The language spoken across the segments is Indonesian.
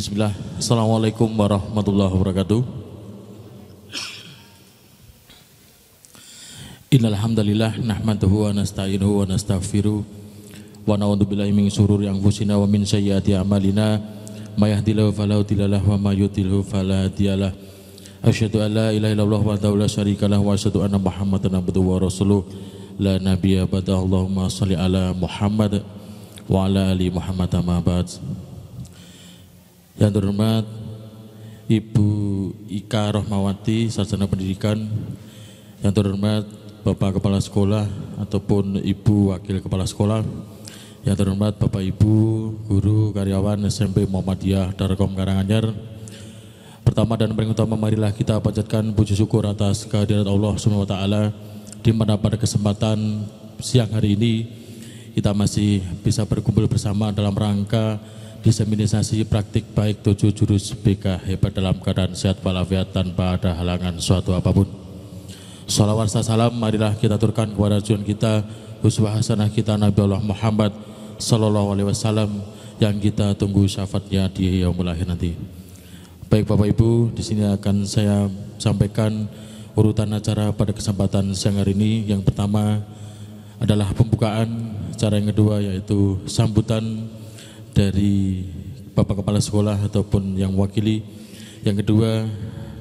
Bismillah. Assalamualaikum warahmatullahi wabarakatuh. Innal hamdalillah nahmaduhu wa nasta'inuhu wa nastaghfiruh wa na'udzubillahi min syururi anfusina wa min sayyiati a'malina may yahdihillahu fala mudhillalah wa may yudhlil fala hadiyalah. Asyhadu an la ilaha illallah wahdahu la syarikalah wa asyhadu anna Muhammadan abduhu wa rasuluh la nabiyya ba'da. Allahumma shalli ala Muhammad wa ala ali Muhammad amma ba'd. Yang terhormat Ibu Ika Rohmawati, Sarjana Pendidikan. Yang terhormat Bapak Kepala Sekolah ataupun Ibu Wakil Kepala Sekolah. Yang terhormat Bapak Ibu Guru Karyawan SMP Muhammadiyah Darkom Karanganyar. Pertama dan paling utama, marilah kita panjatkan puji syukur atas kehadirat Allah Subhanahu wa taala di mana pada kesempatan siang hari ini kita masih bisa berkumpul bersama dalam rangka diseminasi praktik baik 7 jurus BK hebat dalam keadaan sehat walafiat tanpa ada halangan suatu apapun. Shalawat salam marilah kita aturkan kepada junjungan kita, uswah hasanah kita Nabi Allah Muhammad sallallahu alaihi wasallam yang kita tunggu syafaatnya di yaumul akhir nanti. Baik Bapak Ibu, di sini akan saya sampaikan urutan acara pada kesempatan siang hari ini. Yang pertama adalah pembukaan, acara yang kedua yaitu sambutan dari Bapak Kepala Sekolah ataupun yang mewakili. Yang kedua,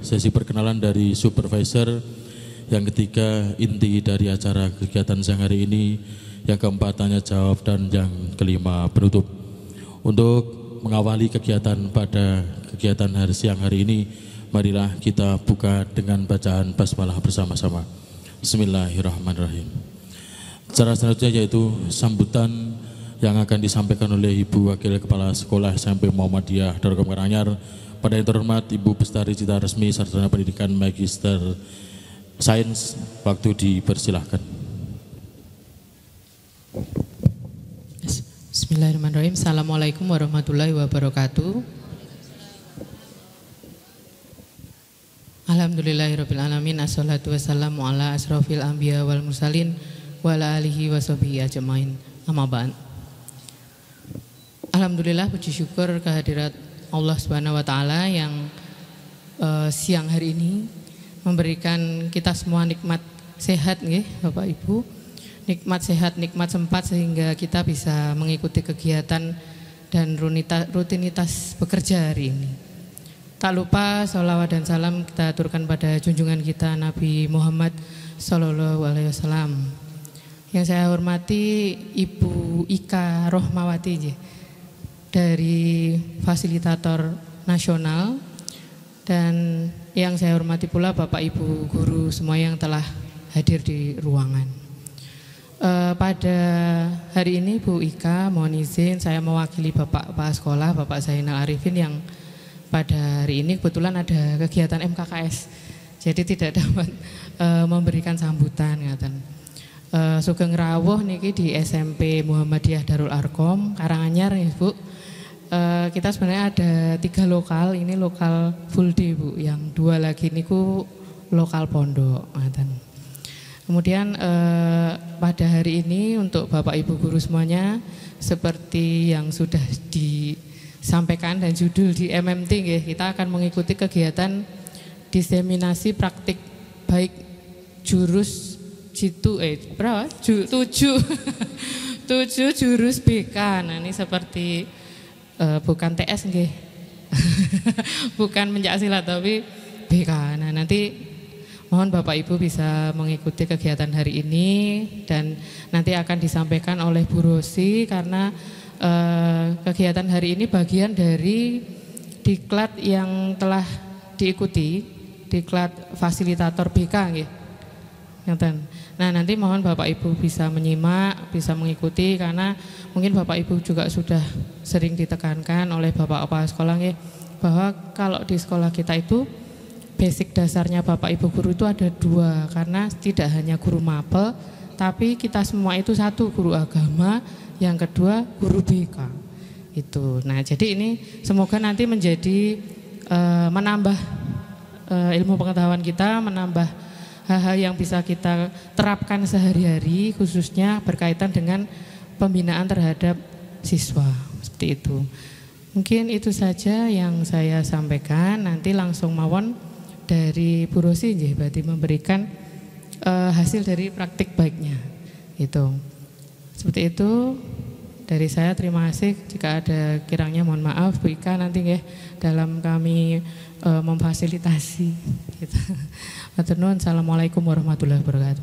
sesi perkenalan dari supervisor. Yang ketiga, inti dari acara kegiatan siang hari ini. Yang keempat, tanya jawab. Dan yang kelima, penutup. Untuk mengawali kegiatan pada kegiatan hari siang hari ini, marilah kita buka dengan bacaan basmalah bersama-sama. Bismillahirrahmanirrahim. Acara selanjutnya yaitu sambutan yang akan disampaikan oleh Ibu Wakil Kepala Sekolah SMP Muhammadiyah Darkom Karanganyar. Pada yang terhormat Ibu Bestari Cita Resmi, Sarjana Pendidikan Magister Sains, waktu dipersilahkan. Bismillahirrahmanirrahim. Assalamualaikum warahmatullahi wabarakatuh. Alhamdulillahirabbil alamin. Assalatu wassalamu ala asrofil anbiya wal mursalin wa ala alihi washabihi ajmain. Amma ba'd. Alhamdulillah, puji syukur kehadirat Allah Subhanahu wa taala yang siang hari ini memberikan kita semua nikmat sehat nggih Bapak Ibu. Nikmat sehat, nikmat sempat sehingga kita bisa mengikuti kegiatan dan rutinitas bekerja hari ini. Tak lupa sholawat dan salam kita aturkan pada junjungan kita Nabi Muhammad sallallahu alaihi wasallam. Yang saya hormati Ibu Ika Rohmawati dari fasilitator nasional, dan yang saya hormati pula Bapak Ibu guru semua yang telah hadir di ruangan. Pada hari ini Bu Ika mohon izin saya mewakili Bapak Kepala Sekolah Bapak Zainal Arifin yang pada hari ini kebetulan ada kegiatan MKKS, jadi tidak dapat memberikan sambutan ngaten. Sugeng rawuh niki di SMP Muhammadiyah Darul Arkom Karanganyar ya Bu. Kita sebenarnya ada 3 lokal, ini lokal full day Bu, yang 2 lagi niku lokal pondok. Kemudian pada hari ini untuk Bapak Ibu guru semuanya, seperti yang sudah disampaikan dan judul di MMT, kita akan mengikuti kegiatan diseminasi praktik baik jurus berapa? 7 jurus BK. Nah ini seperti bukan TS nggih. Bukan pencaksilat tapi BK. Nah, nanti mohon Bapak Ibu bisa mengikuti kegiatan hari ini dan nanti akan disampaikan oleh Bu Rosi karena kegiatan hari ini bagian dari diklat yang telah diikuti, diklat fasilitator BK nggih. Nah, nanti mohon Bapak Ibu bisa menyimak, bisa mengikuti karena mungkin Bapak Ibu juga sudah sering ditekankan oleh Bapak Kepala Sekolah bahwa kalau di sekolah kita itu basic dasarnya Bapak Ibu guru itu ada 2, karena tidak hanya guru mapel tapi kita semua itu satu, guru agama, yang kedua guru BK itu. Nah, jadi ini semoga nanti menjadi menambah ilmu pengetahuan kita, menambah hal-hal yang bisa kita terapkan sehari-hari, khususnya berkaitan dengan pembinaan terhadap siswa, seperti itu. Mungkin itu saja yang saya sampaikan. Nanti langsung mawon dari Bu Rosi nggih berarti memberikan hasil dari praktik baiknya. Itu. Seperti itu dari saya, terima kasih. Jika ada kiranya mohon maaf Bu Ika nanti nggih dalam kami memfasilitasi gitu. Matur nuwun. Assalamualaikum warahmatullahi wabarakatuh.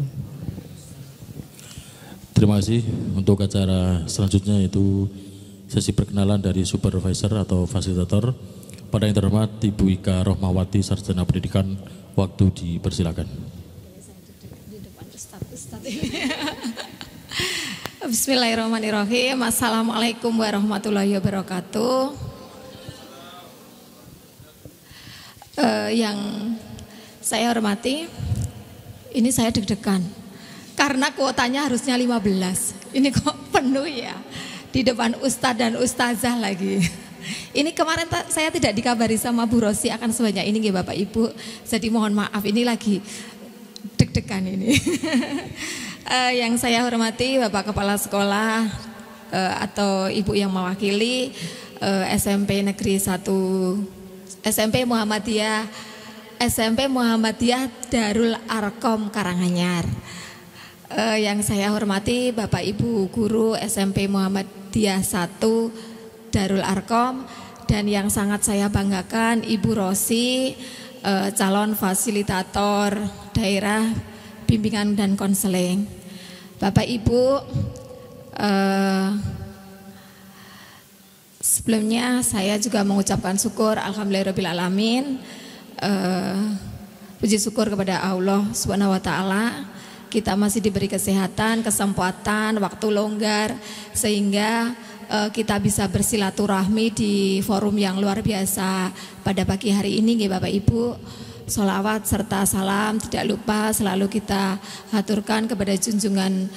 Terima kasih. Untuk acara selanjutnya itu sesi perkenalan dari supervisor atau fasilitator. Pada yang terhormat Ibu Ika Rohmawati, Sarjana Pendidikan, waktu dipersilakan. Bismillahirrahmanirrahim. Assalamualaikum warahmatullahi wabarakatuh. Yang saya hormati, ini saya deg-degan karena kuotanya harusnya 15. Ini kok penuh ya, di depan ustadz dan ustazah lagi. Ini kemarin saya tidak dikabari sama Bu Rosi akan sebanyak ini Bapak Ibu. Jadi mohon maaf, ini lagi deg-degan ini. Yang saya hormati Bapak Kepala Sekolah atau Ibu yang mewakili SMP Negeri 1 SMP Muhammadiyah Darul Arkom Karanganyar. Yang saya hormati Bapak Ibu Guru SMP Muhammadiyah 1 Darul Arkom, dan yang sangat saya banggakan Ibu Rosi, calon fasilitator daerah bimbingan dan konseling. Bapak Ibu, sebelumnya saya juga mengucapkan syukur alhamdulillahirabbil-alamin, puji syukur kepada Allah Subhanahu wa taala. Kita masih diberi kesehatan, kesempatan, waktu longgar sehingga kita bisa bersilaturahmi di forum yang luar biasa pada pagi hari ini Bapak Ibu. Sholawat serta salam tidak lupa selalu kita haturkan kepada junjungan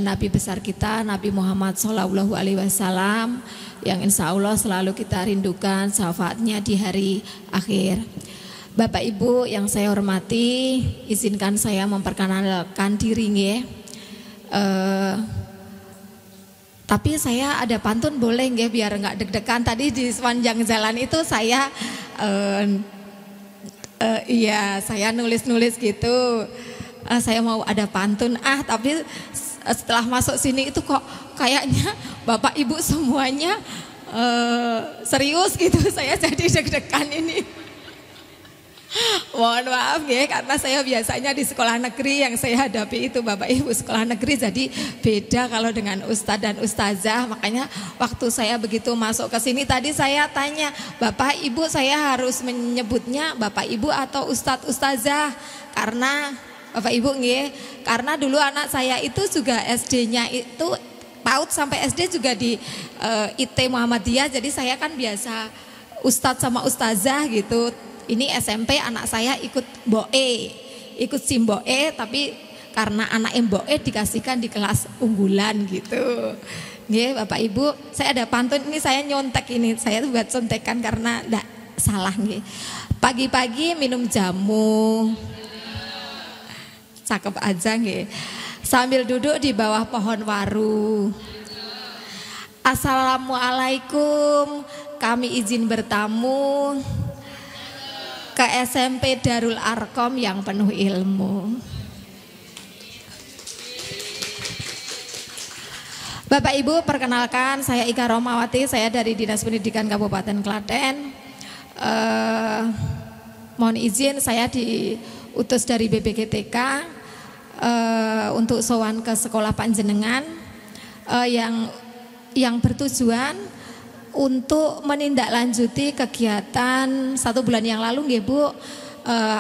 Nabi besar kita, Nabi Muhammad SAW, yang insya Allah selalu kita rindukan syafaatnya di hari akhir. Bapak Ibu yang saya hormati, izinkan saya memperkenalkan diri nggih. Tapi saya ada pantun boleh nggih biar nggak deg-degan. Tadi di sepanjang jalan itu saya iya, saya nulis-nulis gitu. Saya mau ada pantun, tapi setelah masuk sini itu kok kayaknya Bapak Ibu semuanya serius gitu. Saya jadi deg-degan ini. Mohon maaf ya, karena saya biasanya di sekolah negeri yang saya hadapi itu Bapak Ibu sekolah negeri, jadi beda kalau dengan ustadz dan ustazah. Makanya waktu saya begitu masuk ke sini tadi saya tanya, Bapak Ibu saya harus menyebutnya Bapak Ibu atau ustadz ustazah, karena Bapak Ibu nggih, karena dulu anak saya itu juga SD-nya itu PAUD sampai SD juga di IT Muhammadiyah, jadi saya kan biasa ustadz sama ustazah gitu. Ini SMP anak saya ikut BOE, ikut SIMBOE, tapi karena anak MBOE dikasihkan di kelas unggulan gitu. Nggih, Bapak Ibu, saya ada pantun ini, saya nyontek ini, saya buat contekan karena enggak salah nggih. Pagi-pagi minum jamu. Cakep aja nggih. Sambil duduk di bawah pohon waru. Assalamualaikum, kami izin bertamu ke SMP Darul Arkom yang penuh ilmu. Bapak Ibu, perkenalkan saya Ika Rohmawati, saya dari Dinas Pendidikan Kabupaten Klaten. Mohon izin saya diutus dari BPGTK untuk sowan ke sekolah panjenengan yang bertujuan untuk menindaklanjuti kegiatan 1 bulan yang lalu nggih Bu,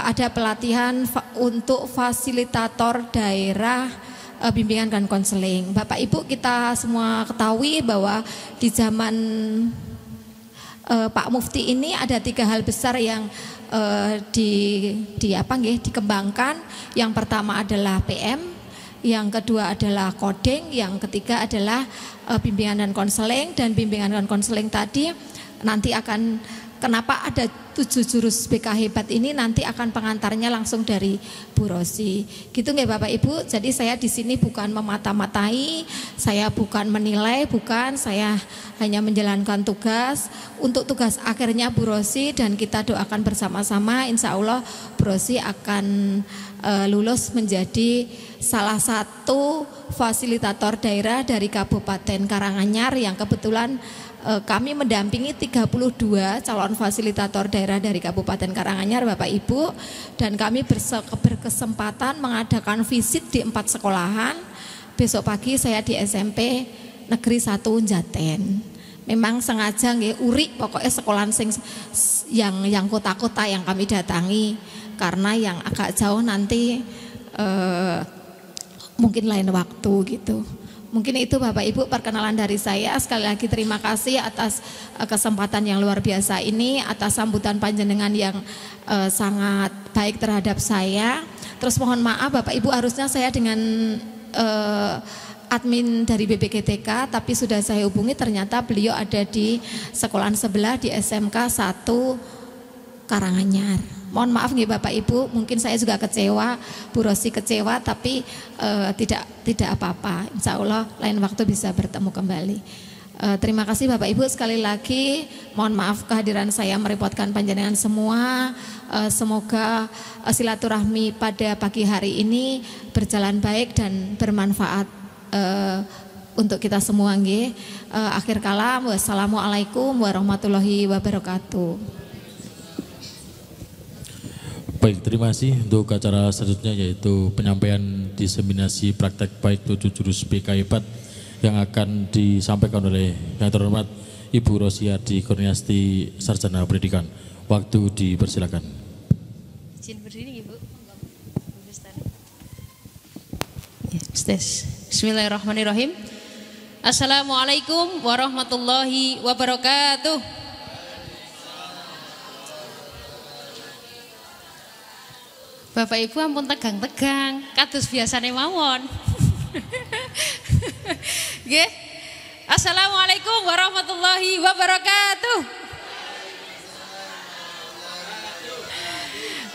ada pelatihan untuk fasilitator daerah bimbingan dan konseling. Bapak Ibu kita semua ketahui bahwa di zaman Pak Mufti ini ada 3 hal besar yang dikembangkan. Yang pertama adalah PM, yang kedua adalah coding, yang ketiga adalah bimbingan dan konseling. Dan bimbingan dan konseling tadi nanti akan, kenapa ada 7 7 jurus BK hebat ini nanti akan pengantarnya langsung dari Bu Rosi. Gitu nggih Bapak Ibu. Jadi saya di sini bukan memata-matai, saya bukan menilai, bukan, saya hanya menjalankan tugas. Untuk tugas akhirnya Bu Rosi, dan kita doakan bersama-sama insya Allah Bu Rosi akan lulus menjadi salah satu fasilitator daerah dari Kabupaten Karanganyar yang kebetulan kami mendampingi 32 calon fasilitator daerah dari Kabupaten Karanganyar Bapak Ibu, dan kami berkesempatan mengadakan visit di 4 sekolahan. Besok pagi saya di SMP Negeri 1 Jaten. Memang sengaja nggih urik pokoknya sekolahan sing yang kota-kota yang kami datangi, karena yang agak jauh nanti mungkin lain waktu gitu. Mungkin itu Bapak Ibu perkenalan dari saya. Sekali lagi terima kasih atas kesempatan yang luar biasa ini, atas sambutan panjenengan yang sangat baik terhadap saya. Terus mohon maaf Bapak Ibu, harusnya saya dengan admin dari BPGTK, tapi sudah saya hubungi, ternyata beliau ada di sekolahan sebelah di SMK 1 Karanganyar. Mohon maaf nih Bapak Ibu, mungkin saya juga kecewa, Bu Rosi kecewa, tapi tidak apa-apa. Insya Allah lain waktu bisa bertemu kembali. Terima kasih Bapak Ibu sekali lagi. Mohon maaf kehadiran saya merepotkan panjenengan semua. Semoga silaturahmi pada pagi hari ini berjalan baik dan bermanfaat untuk kita semua nggih. Akhir kalam, wassalamualaikum warahmatullahi wabarakatuh. Baik, terima kasih untuk acara selanjutnya, yaitu penyampaian diseminasi praktek baik 7 jurus BK hebat yang akan disampaikan oleh yang terhormat Ibu Rosiadi Kurniasti, Sarjana Pendidikan. Waktu dipersilakan. Izin berdiri Ibu. Bismillahirrahmanirrahim. Assalamualaikum warahmatullahi wabarakatuh. Bapak Ibu ampun tegang-tegang, kados biasane mawon. Nggih. Assalamualaikum warahmatullahi wabarakatuh.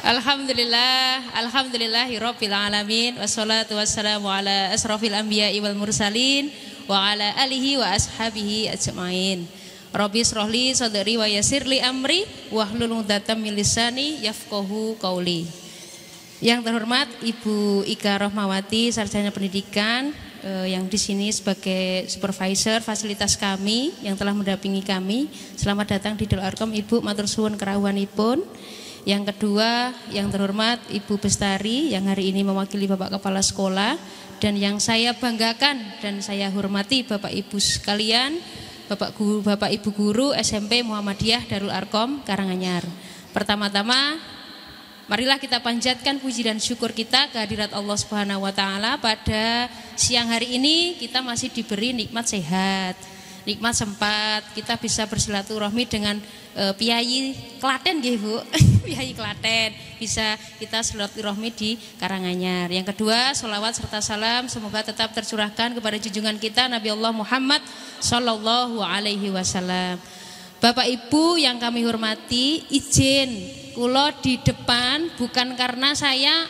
Alhamdulillahirabbil alamin, wassalatu wassalamu ala asrofil anbiya'i wal mursalin wa ala alihi wa ashabihi ajmain. Rabbi shrahli sadri wa yassirli amri wahlul 'uqdatam min lisani yafqahu qauli. Yang terhormat Ibu Ika Rohmawati, Sarjana Pendidikan, yang di sini sebagai supervisor fasilitas kami yang telah mendampingi kami. Selamat datang di Dul Arkom Ibu, matur suwun kerawuhanipun. Yang kedua, yang terhormat Ibu Bestari yang hari ini mewakili Bapak Kepala Sekolah, dan yang saya banggakan dan saya hormati Bapak Ibu sekalian, Bapak Ibu Guru SMP Muhammadiyah Darul Arkom Karanganyar. Pertama-tama, marilah kita panjatkan puji dan syukur kita kehadirat Allah Subhanahu wa taala. Pada siang hari ini kita masih diberi nikmat sehat, nikmat sempat kita bisa bersilaturahmi dengan Piyayi Klaten nggih Bu. Piyayi Klaten, bisa kita silaturahmi di Karanganyar. Yang kedua, sholawat serta salam semoga tetap tercurahkan kepada junjungan kita Nabi Allah Muhammad sallallahu alaihi wasallam. Bapak Ibu yang kami hormati, izin kula di depan bukan karena saya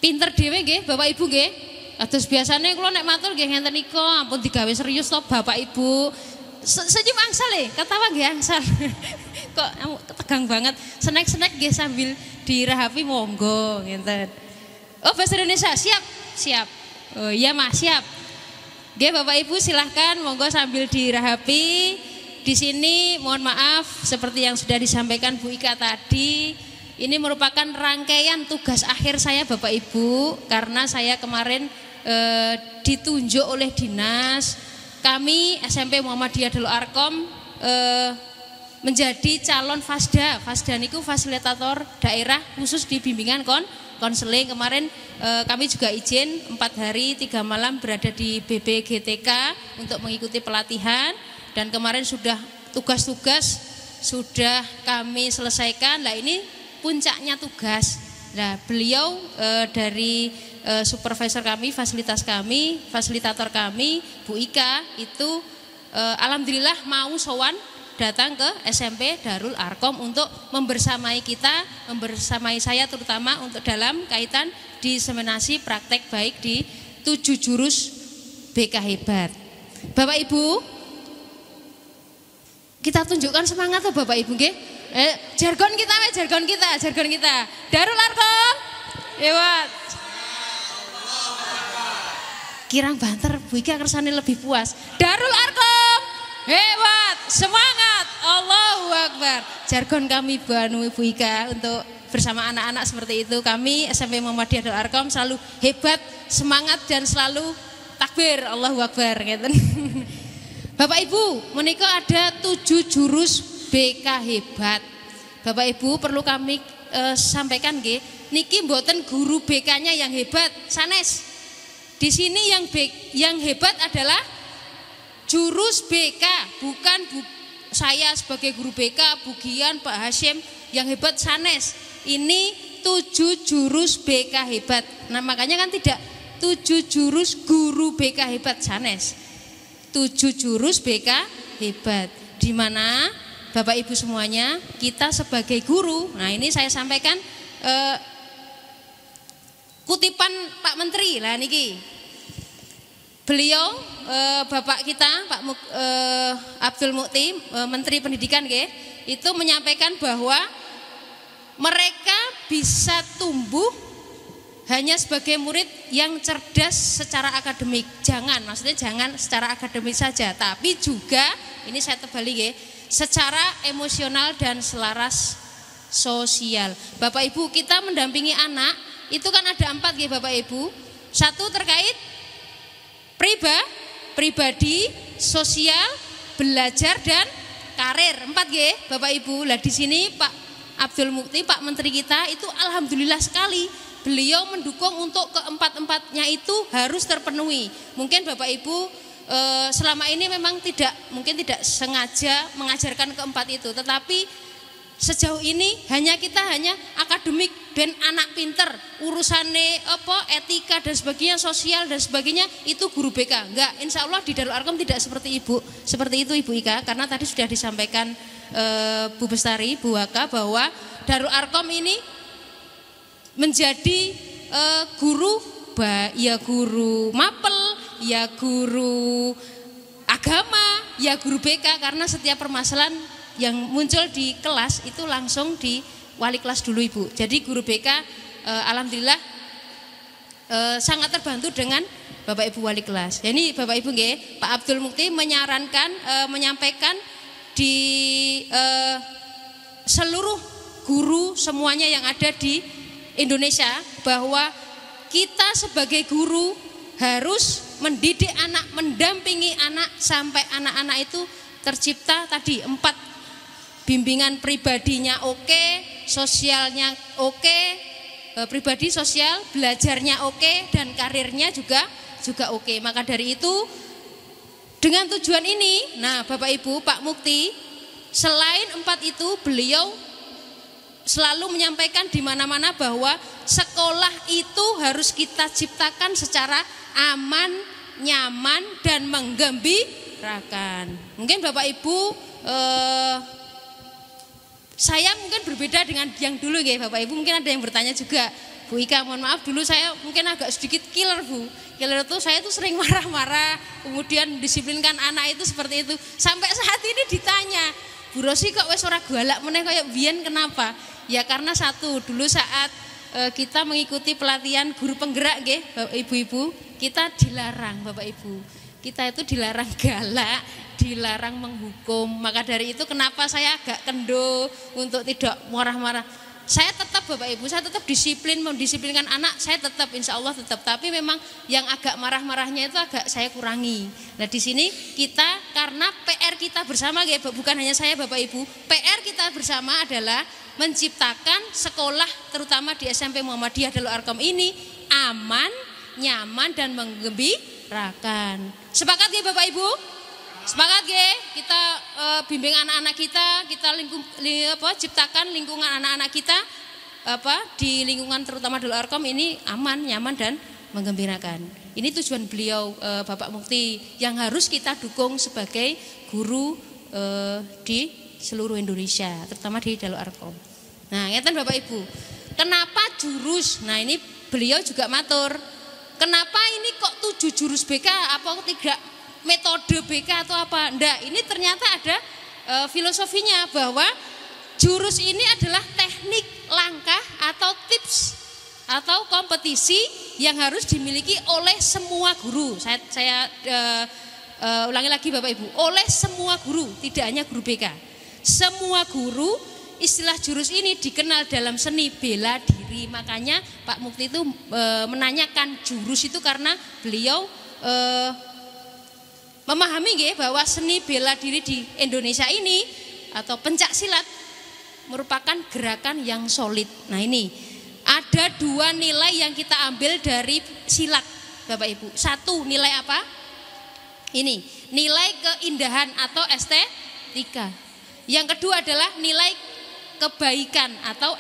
pinter dhewe nggih, Bapak Ibu nggih. Atus biasane kula nek matur nggih ngenten nika ampun digawe serius to Bapak Ibu. Senyum angsal ketawa nggih angsal. Kok tegang banget. Snack-snack nggih sambil dirahapi monggo ngenten. Oh, bahasa Indonesia siap? Siap. Oh iya Mas, siap. Nggih Bapak Ibu silahkan monggo sambil dirahapi. Di sini mohon maaf seperti yang sudah disampaikan Bu Ika tadi, ini merupakan rangkaian tugas akhir saya Bapak Ibu, karena saya kemarin ditunjuk oleh dinas kami SMP Muhammadiyah Darul Arkom menjadi calon FASDA. FASDA niku fasilitator daerah khusus di bimbingan konseling. Kemarin kami juga izin 4 hari 3 malam berada di BPGTK untuk mengikuti pelatihan. Dan kemarin sudah tugas-tugas sudah kami selesaikan. Nah ini puncaknya tugas. Nah beliau dari supervisor kami, fasilitator kami, Bu Ika itu alhamdulillah mau sowan datang ke SMP Darul Arkom untuk membersamai kita, membersamai saya terutama untuk dalam kaitan diseminasi praktek baik di 7 jurus BK Hebat. Bapak Ibu, kita tunjukkan semangat tuh Bapak Ibu nggih. Jargon kita. Darul Arkom. Hebat. Kirang banter Bu Ika kersane lebih puas. Darul Arkom. Hebat, semangat. Allahu Akbar. Jargon kami Bu Ika untuk bersama anak-anak seperti itu. Kami SMP Muhammadiyah Darul Arkom selalu hebat, semangat dan selalu takbir. Allahu Akbar ngeten. Bapak Ibu, menika ada 7 jurus BK Hebat. Bapak Ibu perlu kami sampaikan nggih, niki mboten guru BK-nya yang hebat, sanes. Di sini yang hebat adalah jurus BK, bukan saya sebagai guru BK, Bu Gian, Pak Hashim yang hebat sanes. Ini 7 jurus BK Hebat. Nah, makanya kan tidak 7 jurus guru BK Hebat sanes. 7 jurus BK Hebat. Di mana Bapak Ibu semuanya, kita sebagai guru, nah ini saya sampaikan kutipan Pak Menteri lah niki. Beliau Bapak kita Pak Abdul Mukti, Menteri Pendidikan itu menyampaikan bahwa mereka bisa tumbuh hanya sebagai murid yang cerdas secara akademik. Maksudnya jangan secara akademik saja, tapi juga ini saya terbalik secara emosional dan selaras sosial. Bapak Ibu, kita mendampingi anak itu kan ada 4 Bapak Ibu. 1 terkait pribadi, sosial, belajar dan karir. 4 Bapak Ibu. Lah di sini Pak Abdul Mukti, Pak Menteri kita itu alhamdulillah sekali. Beliau mendukung untuk keempat-empatnya itu harus terpenuhi. Mungkin Bapak Ibu selama ini memang tidak sengaja mengajarkan keempat itu, tetapi sejauh ini kita hanya akademik dan anak pinter, urusannya etika dan sebagainya, sosial dan sebagainya itu guru BK. Enggak, insya Allah di Darul Arkom tidak seperti itu Ibu Ika, karena tadi sudah disampaikan Bu Bestari, Bu Waka bahwa Darul Arkom ini menjadi guru mapel, ya guru agama, ya guru BK, karena setiap permasalahan yang muncul di kelas itu langsung di wali kelas dulu Ibu. Jadi guru BK alhamdulillah sangat terbantu dengan Bapak Ibu wali kelas. Jadi Bapak Ibu Pak Abdul Mukti menyampaikan di seluruh guru semuanya yang ada di Indonesia bahwa kita sebagai guru harus mendidik anak, mendampingi anak sampai anak-anak itu tercipta tadi 4 bimbingan pribadinya oke, sosialnya oke, pribadi sosial, belajarnya oke, dan karirnya juga oke. Maka dari itu dengan tujuan ini, nah Bapak Ibu, Pak Mukti selain 4 itu beliau selalu menyampaikan di mana-mana bahwa sekolah itu harus kita ciptakan secara aman, nyaman dan menggembirakan. Mungkin Bapak Ibu saya mungkin berbeda dengan yang dulu Bapak Ibu, mungkin ada yang bertanya juga. Bu Ika, mohon maaf dulu saya mungkin agak sedikit killer Bu. Killer itu saya tuh sering marah-marah, kemudian disiplinkan anak itu seperti itu. Sampai saat ini ditanya, Bu Rosi kok wes ora galak meneh kayak biyen, kenapa? Ya karena satu, dulu saat kita mengikuti pelatihan guru penggerak Bapak Ibu-ibu, kita dilarang Bapak Ibu. Kita itu dilarang galak, dilarang menghukum. Maka dari itu kenapa saya agak kendo untuk tidak marah-marah. Saya tetap Bapak Ibu, saya tetap mendisiplinkan anak, saya tetap insya Allah tetap. Tapi memang yang agak marah-marahnya itu agak saya kurangi. Nah di sini kita karena PR kita bersama bukan hanya saya Bapak Ibu, PR kita bersama adalah menciptakan sekolah terutama di SMP Muhammadiyah Darul Arkom ini aman, nyaman dan menggembirakan. Sepakat Bapak Ibu? Sepakat kita bimbing anak-anak kita ciptakan lingkungan anak-anak kita di lingkungan terutama Darul Arkom ini aman, nyaman dan menggembirakan. Ini tujuan beliau Bapak Mukti yang harus kita dukung sebagai guru di seluruh Indonesia, terutama di Darul Arkom. Nah, ngeten Bapak Ibu. Kenapa jurus? Nah, ini beliau juga matur. Kenapa ini kok 7 jurus BK? Apa tidak metode BK atau apa? Enggak, ini ternyata ada filosofinya bahwa jurus ini adalah teknik, langkah atau tips atau kompetisi yang harus dimiliki oleh semua guru. Saya ulangi lagi Bapak Ibu, oleh semua guru, tidak hanya guru BK. Semua guru, istilah jurus ini dikenal dalam seni bela diri. Makanya Pak Mukti itu menanyakan jurus itu karena beliau memahami bahwa seni bela diri di Indonesia ini atau pencak silat merupakan gerakan yang solid. Nah, ini ada 2 nilai yang kita ambil dari silat Bapak Ibu. 1 nilai apa? Ini nilai keindahan atau estetika. Yang kedua adalah nilai kebaikan atau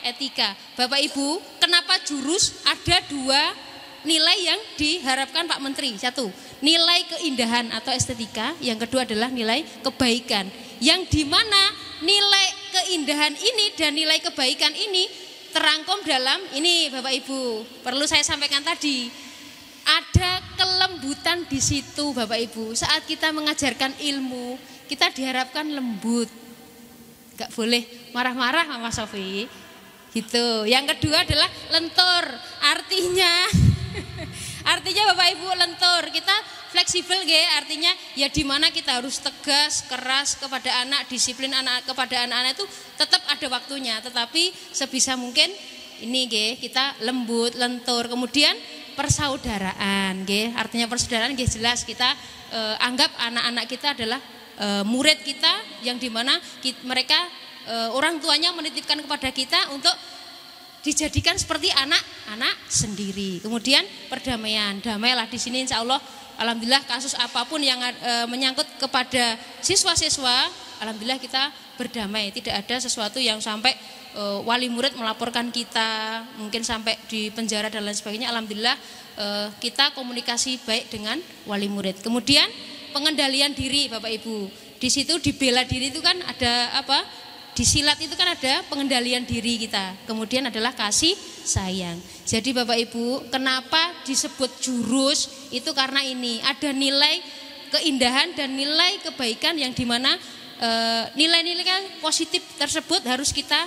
etika. Bapak Ibu, kenapa jurus? Ada 2 nilai yang diharapkan Pak Menteri. 1, nilai keindahan atau estetika. Yang kedua adalah nilai kebaikan. Yang dimana nilai keindahan ini dan nilai kebaikan ini terangkum dalam ini Bapak Ibu. Perlu saya sampaikan tadi. Ada kelembutan di situ Bapak Ibu. Saat kita mengajarkan ilmu, kita diharapkan lembut. Gak boleh marah-marah Mama Sofi. Gitu. Yang kedua adalah lentur. Artinya Bapak Ibu lentur. Kita fleksibel artinya ya di mana kita harus tegas, keras kepada anak, disiplin anak kepada anak-anak itu tetap ada waktunya. Tetapi sebisa mungkin ini kita lembut, lentur. Kemudian persaudaraan, artinya persaudaraan jelas kita anggap anak-anak kita adalah murid kita yang dimana mereka orang tuanya menitipkan kepada kita untuk dijadikan seperti anak-anak sendiri. Kemudian perdamaian, damailah di sini insya Allah. Alhamdulillah kasus apapun yang menyangkut kepada siswa-siswa, alhamdulillah kita berdamai. Tidak ada sesuatu yang sampai wali murid melaporkan kita, mungkin sampai di penjara dan lain sebagainya. Alhamdulillah kita komunikasi baik dengan wali murid. Kemudian pengendalian diri Bapak Ibu. Di situ di bela diri itu kan ada apa? Di silat itu kan ada pengendalian diri kita. Kemudian adalah kasih sayang. Jadi Bapak Ibu, kenapa disebut jurus? Itu karena ini ada nilai keindahan dan nilai kebaikan yang dimana nilai-nilai positif tersebut harus kita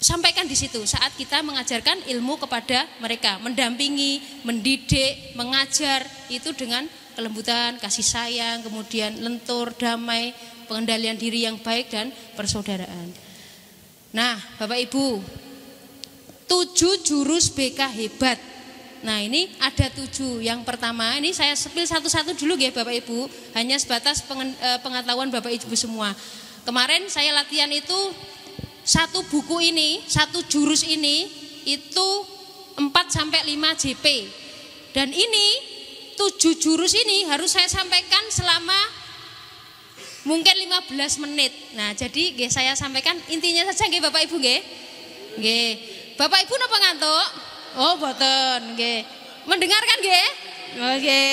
sampaikan di situ saat kita mengajarkan ilmu kepada mereka, mendampingi, mendidik, mengajar itu dengan kelembutan, kasih sayang, kemudian lentur, damai, pengendalian diri yang baik dan persaudaraan. Nah, Bapak Ibu, 7 jurus BK hebat. Nah, ini ada 7. Yang pertama, ini saya sepil satu-satu dulu Bapak Ibu, hanya sebatas pengetahuan Bapak Ibu semua. Kemarin saya latihan itu satu buku ini, satu jurus ini itu 4-5 JP. Dan ini 7 jurus ini harus saya sampaikan selama mungkin 15 menit. Nah, jadi saya sampaikan intinya saja Bapak Ibu Bapak Ibu napa ngantuk? Oh, boten Mendengarkan Oke.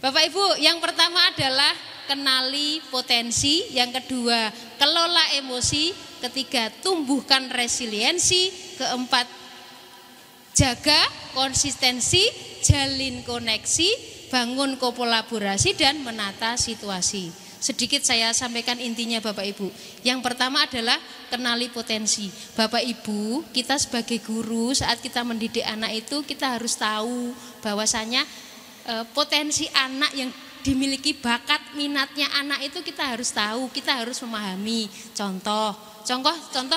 Bapak Ibu, yang pertama adalah kenali potensi, yang kedua kelola emosi, ketiga tumbuhkan resiliensi, keempat jaga konsistensi, jalin koneksi, bangun kolaborasi dan menata situasi. Sedikit saya sampaikan intinya Bapak Ibu. Yang pertama adalah kenali potensi. Bapak Ibu, kita sebagai guru saat kita mendidik anak itu kita harus tahu bahwasanya potensi anak yang dimiliki, bakat minatnya anak itu kita harus tahu, kita harus memahami. Contoh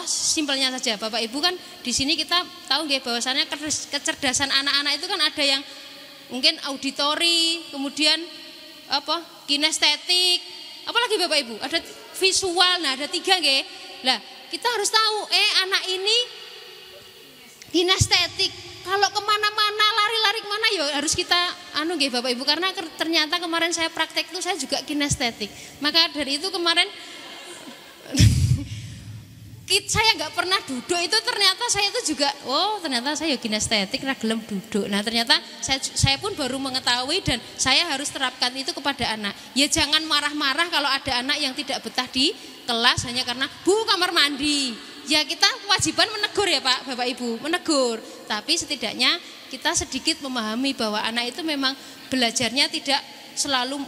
simpelnya saja Bapak Ibu kan di sini kita tahu bahwasanya kecerdasan anak-anak itu kan ada yang mungkin auditori, kemudian kinestetik, apalagi Bapak Ibu ada visual. Nah, ada 3 Lah, kita harus tahu anak ini kinestetik. Kalau kemana-mana lari-lari kemana ya harus kita Bapak Ibu, karena ternyata kemarin saya praktek itu saya juga kinestetik. Maka dari itu kemarin Saya nggak pernah duduk itu ternyata saya itu juga ternyata saya kinestetik gelem duduk. Nah ternyata saya pun baru mengetahui dan saya harus terapkan itu kepada anak. Ya jangan marah-marah kalau ada anak yang tidak betah di kelas hanya karena Bu kamar mandi. Ya kita kewajiban menegur ya Pak, Bapak Ibu, menegur. Tapi setidaknya kita sedikit memahami bahwa anak itu memang belajarnya tidak selalu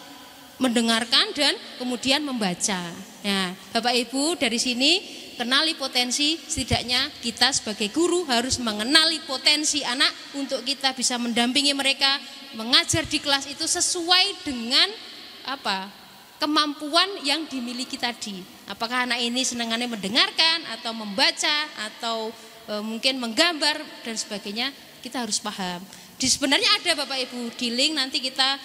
mendengarkan dan kemudian membaca. Ya Bapak Ibu dari sini kenali potensi, setidaknya kita sebagai guru harus mengenali potensi anak untuk kita bisa mendampingi mereka mengajar di kelas itu sesuai dengan kemampuan yang dimiliki tadi. Apakah anak ini senangannya mendengarkan atau membaca atau mungkin menggambar dan sebagainya, kita harus paham. Sebenarnya ada Bapak Ibu di link nanti kita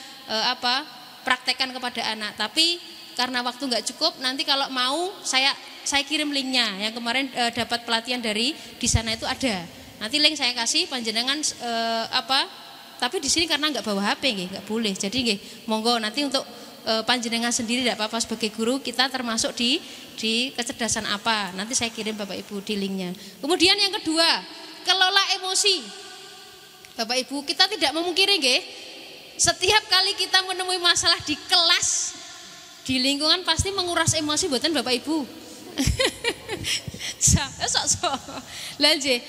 praktekkan kepada anak, tapi karena waktu nggak cukup, nanti kalau mau saya kirim linknya. Yang kemarin dapat pelatihan dari di sana itu ada. Nanti link saya kasih panjenengan tapi di sini karena nggak bawa HP nggak boleh. Jadi nggih, monggo nanti untuk panjenengan sendiri tidak apa-apa sebagai guru kita termasuk di kecerdasan apa. Nanti saya kirim Bapak Ibu di linknya. Kemudian yang kedua, kelola emosi. Bapak Ibu, kita tidak memungkiri nggih, setiap kali kita menemui masalah di kelas, di lingkungan pasti menguras emosi buatan Bapak Ibu. Lanjut,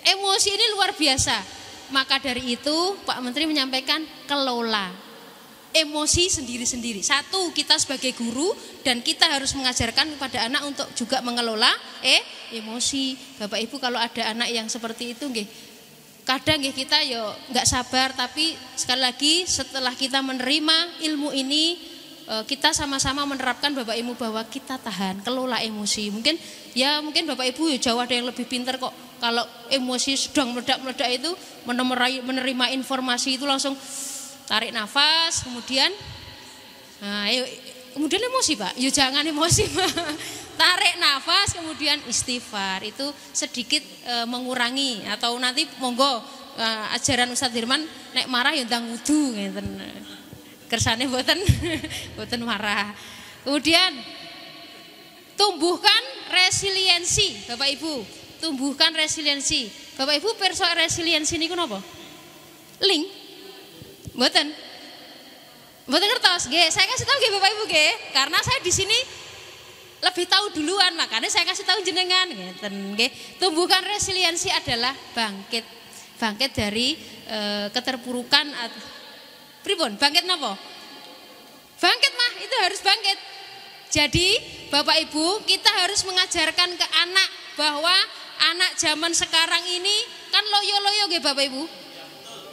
emosi ini luar biasa. Maka dari itu Pak Menteri menyampaikan kelola emosi sendiri-sendiri. Satu, kita sebagai guru dan kita harus mengajarkan kepada anak untuk juga mengelola emosi. Bapak Ibu kalau ada anak yang seperti itu nggih, kadang nggih kita nggak sabar, tapi sekali lagi setelah kita menerima ilmu ini kita sama-sama menerapkan Bapak Ibu bahwa kita tahan, kelola emosi. Mungkin Bapak Ibu jauh ada yang lebih pintar kok. Kalau emosi sedang meledak-meledak itu menerima informasi itu langsung tarik nafas, kemudian emosi Pak. Ya jangan emosi Pak. Tarik nafas kemudian istighfar, itu sedikit mengurangi. Atau nanti monggo ajaran Ustadz Dirman nek marah ya ndang wudu ngeten. Kersane boten marah. Kemudian tumbuhkan resiliensi Bapak Ibu. Tumbuhkan resiliensi. Bapak Ibu perso resiliensi niku napa? Link. Mboten ngertos nggih. Saya kasih tahu nggih Bapak Ibu nggih, karena saya di sini lebih tahu duluan, makanya saya kasih tahu jenengan ngeten nggih. Tumbuhkan resiliensi adalah bangkit dari keterpurukan. Pripun? Bangkit napa? Bangkit mah itu harus bangkit. Jadi Bapak Ibu kita harus mengajarkan ke anak bahwa anak zaman sekarang ini kan loyo-loyo nggih Bapak Ibu.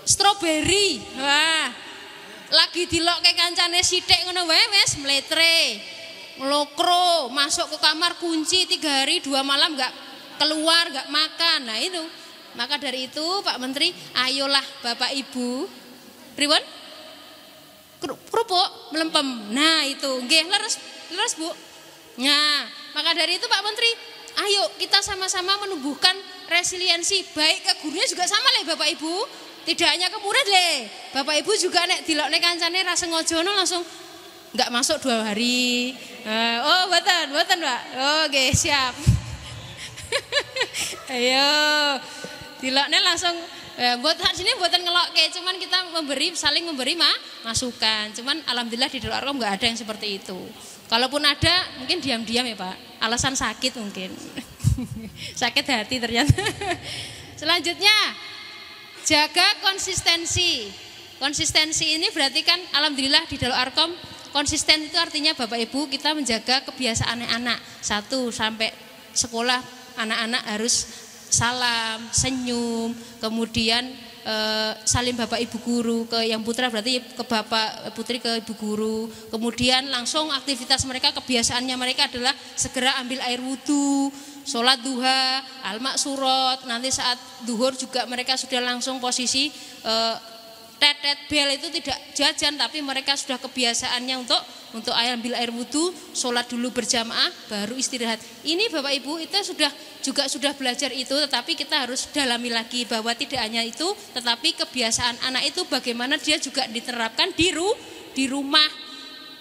Stroberi. Wah. Lagi dilokke kancane sithik ngono wae wis mletre. Ngelokro, masuk ke kamar kunci 3 hari 2 malam enggak keluar, enggak makan. Nah itu. Maka dari itu Pak Menteri, ayolah Bapak Ibu. Pripun? Kerupuk melempem. Nah itu nggih leres Bu. Nah maka dari itu Pak Menteri, ayo kita sama-sama menumbuhkan resiliensi baik ke gurunya juga sama Bapak Ibu. Tidak hanya ke murid Bapak Ibu juga nek dilokne kancane ra sengaja langsung enggak masuk 2 hari. Mboten Pak. Oke siap. Ayo dilokne langsung buat sini buatan ngelokke, cuman kita saling memberi masukan. Cuman alhamdulillah di Darul Arqam nggak ada yang seperti itu. Kalaupun ada, mungkin diam-diam ya Pak. Alasan sakit mungkin, sakit hati ternyata. Selanjutnya, jaga konsistensi. Konsistensi ini berarti kan alhamdulillah di Darul Arqam konsisten itu artinya Bapak Ibu kita menjaga kebiasaan anak. 1 sampai sekolah anak-anak harus salam, senyum, kemudian salim Bapak Ibu guru, ke yang putra berarti ke Bapak, putri ke Ibu guru. Kemudian langsung aktivitas mereka, kebiasaannya mereka adalah segera ambil air wudhu, sholat duha, al-maksurat. Nanti saat duhur juga mereka sudah langsung posisi tetet bel itu tidak jajan, tapi mereka sudah kebiasaannya untuk ambil air wudhu, sholat dulu berjamaah, baru istirahat. Ini Bapak Ibu itu sudah belajar itu, tetapi kita harus dalami lagi bahwa tidak hanya itu, tetapi kebiasaan anak itu bagaimana dia juga diterapkan di rumah.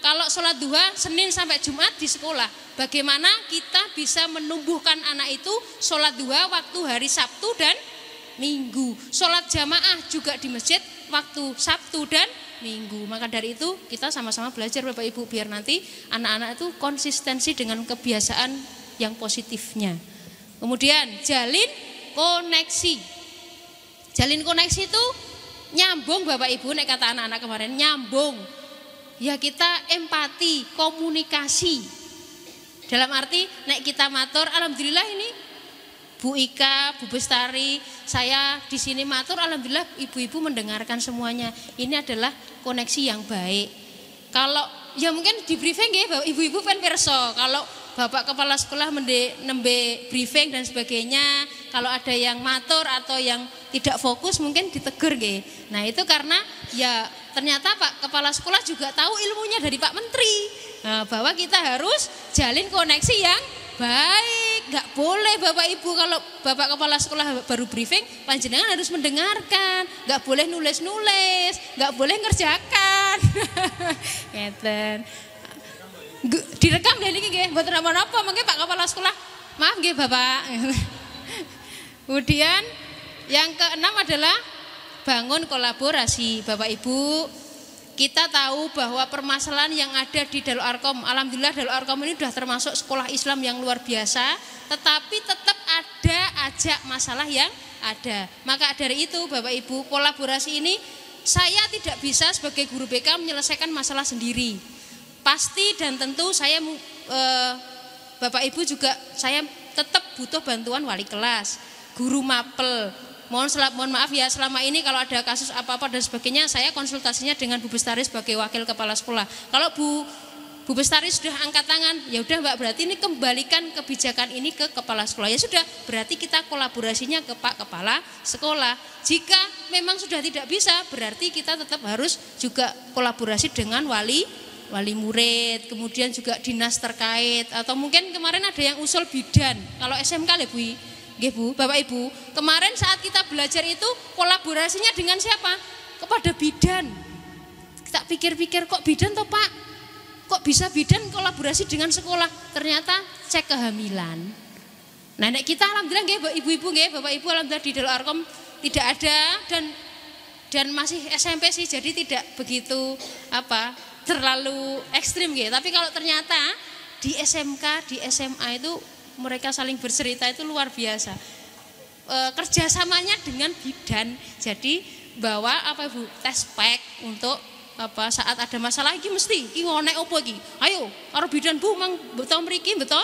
kalau sholat duha Senin sampai Jumat di sekolah, bagaimana kita bisa menumbuhkan anak itu sholat duha waktu hari Sabtu dan Minggu, sholat jamaah juga di masjid waktu Sabtu dan Minggu. Maka dari itu kita sama-sama belajar Bapak Ibu, biar nanti anak-anak itu konsistensi dengan kebiasaan yang positifnya. Kemudian jalin koneksi. Jalin koneksi itu nyambung Bapak Ibu, nek kata anak-anak kemarin, nyambung. Ya kita empati, komunikasi. Dalam arti nek kita matur, alhamdulillah ini Bu Ika, Bu Bestari, saya di sini matur, alhamdulillah ibu-ibu mendengarkan semuanya. Ini adalah koneksi yang baik. Kalau ya mungkin di briefing ya ibu-ibu pen perso, kalau Bapak Kepala Sekolah nembe briefing dan sebagainya, kalau ada yang matur atau yang tidak fokus mungkin ditegur nggih. Nah, itu karena ya ternyata Pak Kepala Sekolah juga tahu ilmunya dari Pak Menteri. Nah, bahwa kita harus jalin koneksi yang baik. Nggak boleh Bapak Ibu kalau Bapak Kepala Sekolah baru briefing, panjenengan harus mendengarkan. Nggak boleh nulis-nulis, nggak boleh ngerjakan. Ngeten. Direkam deh niki nggih, mboten napa-napa, mangke Pak Kepala Sekolah. Maaf nggih Bapak. Kemudian yang keenam adalah bangun kolaborasi. Bapak Ibu, kita tahu bahwa permasalahan yang ada di Darul Arkom, alhamdulillah Darul Arkom ini sudah termasuk sekolah Islam yang luar biasa, tetapi tetap ada aja masalah yang ada. Maka dari itu Bapak Ibu, kolaborasi ini saya tidak bisa sebagai guru BK menyelesaikan masalah sendiri. Pasti dan tentu saya Bapak Ibu juga saya tetap butuh bantuan wali kelas, guru mapel. Mohon maaf ya, selama ini kalau ada kasus apa-apa dan sebagainya, saya konsultasinya dengan Bu Bestari sebagai wakil kepala sekolah. Kalau Bu Bestari sudah angkat tangan, ya udah Mbak, berarti ini kembalikan kebijakan ini ke kepala sekolah. Ya sudah, berarti kita kolaborasinya ke Pak Kepala Sekolah. Jika memang sudah tidak bisa, berarti kita tetap harus juga kolaborasi dengan wali murid, kemudian juga dinas terkait, atau mungkin kemarin ada yang usul bidan. Kalau SMK ya Bu, nggih Bu, Bapak Ibu, kemarin saat kita belajar itu kolaborasinya dengan siapa? Kepada bidan. Kita pikir-pikir, kok bidan toh Pak? Kok bisa bidan kolaborasi dengan sekolah? Ternyata cek kehamilan. Nah, nek kita alhamdulillah nggih ibu-ibu nggih, Bapak Ibu, alhamdulillah di Darul Arkom tidak ada dan masih SMP sih, jadi tidak begitu terlalu ekstrim gitu. Tapi kalau ternyata di SMK, di SMA itu mereka saling bercerita itu luar biasa. Kerjasamanya dengan bidan. Jadi bawa Ibu tes pack untuk saat ada masalah iki mesti iki ngonek opo iki. Ayo karo bidan Bu mang beto mriki beto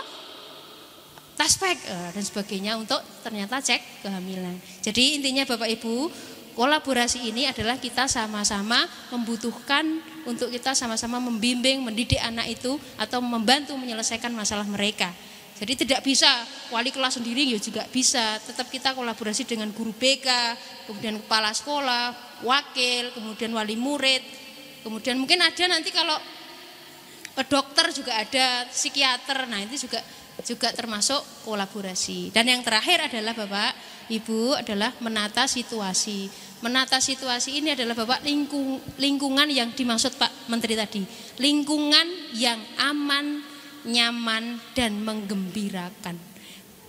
tes pack dan sebagainya untuk ternyata cek kehamilan. Jadi intinya Bapak Ibu, kolaborasi ini adalah kita sama-sama membutuhkan untuk kita sama-sama membimbing, mendidik anak itu atau membantu menyelesaikan masalah mereka. Jadi tidak bisa wali kelas sendiri ya juga bisa, tetap kita kolaborasi dengan guru BK, kemudian kepala sekolah, wakil, kemudian wali murid, kemudian mungkin ada nanti kalau dokter juga ada, psikiater, nah itu juga termasuk kolaborasi. Dan yang terakhir adalah Bapak Ibu adalah menata situasi. Menata situasi ini adalah Bapak lingkungan yang dimaksud Pak Menteri tadi. Lingkungan yang aman, nyaman dan menggembirakan.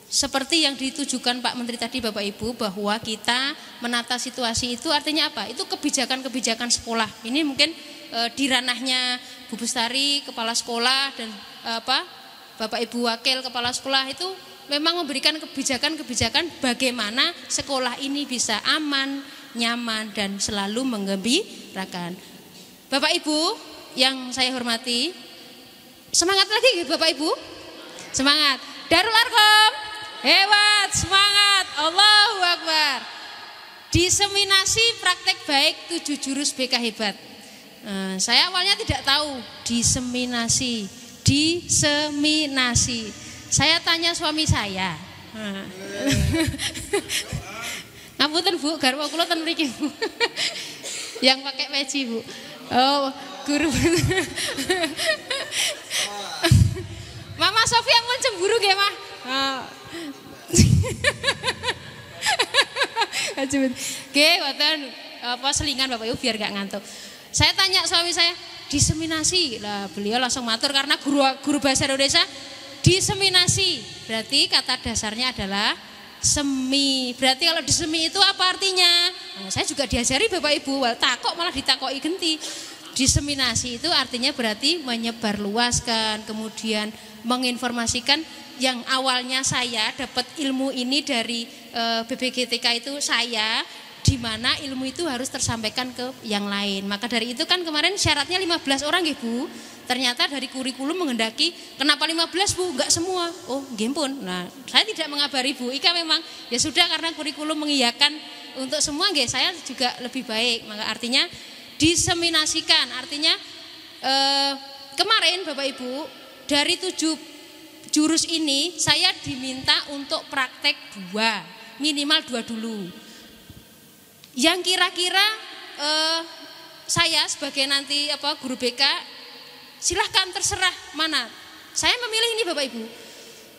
Seperti yang ditujukan Pak Menteri tadi Bapak Ibu, bahwa kita menata situasi itu artinya apa? Itu kebijakan-kebijakan sekolah. Ini mungkin di ranahnya Bu Bestari, kepala sekolah dan Bapak Ibu wakil kepala sekolah itu memang memberikan kebijakan-kebijakan bagaimana sekolah ini bisa aman, nyaman dan selalu menggembirakan. Bapak Ibu yang saya hormati, semangat lagi Bapak Ibu, semangat. Darul Arkom hebat, semangat, Allahu Akbar. Diseminasi praktek baik 7 jurus BK hebat. Saya awalnya tidak tahu diseminasi. Saya tanya suami saya. Ngapunten Bu, garwa kula ten mriki Bu. Yang pakai peci Bu. Oh, guru. Mama Sofia pun cemburu nggih, Mah. Nggih, wonten selingan Bapak Ibu biar gak ngantuk. Saya tanya suami saya, diseminasi. Lah beliau langsung matur karena guru bahasa Indonesia diseminasi. Berarti kata dasarnya adalah semi. Berarti kalau disemi itu apa artinya? Nah, saya juga diajari Bapak Ibu, takok malah ditakoki genti. Diseminasi itu artinya berarti menyebarluaskan, kemudian menginformasikan. Yang awalnya saya dapat ilmu ini dari BPGTK itu saya, di mana ilmu itu harus tersampaikan ke yang lain. Maka dari itu kan kemarin syaratnya 15 orang Ibu. Ternyata dari kurikulum menghendaki kenapa 15 Bu? Enggak semua. Oh, nggih pun. Nah, saya tidak mengabari Bu Ika, memang ya sudah karena kurikulum mengiyakan untuk semua nggih, saya juga lebih baik. Maka artinya diseminasikan, artinya kemarin Bapak Ibu dari 7 jurus ini saya diminta untuk praktek 2, minimal 2 dulu. Yang kira-kira saya sebagai nanti guru BK, silahkan terserah mana. Saya memilih ini Bapak Ibu.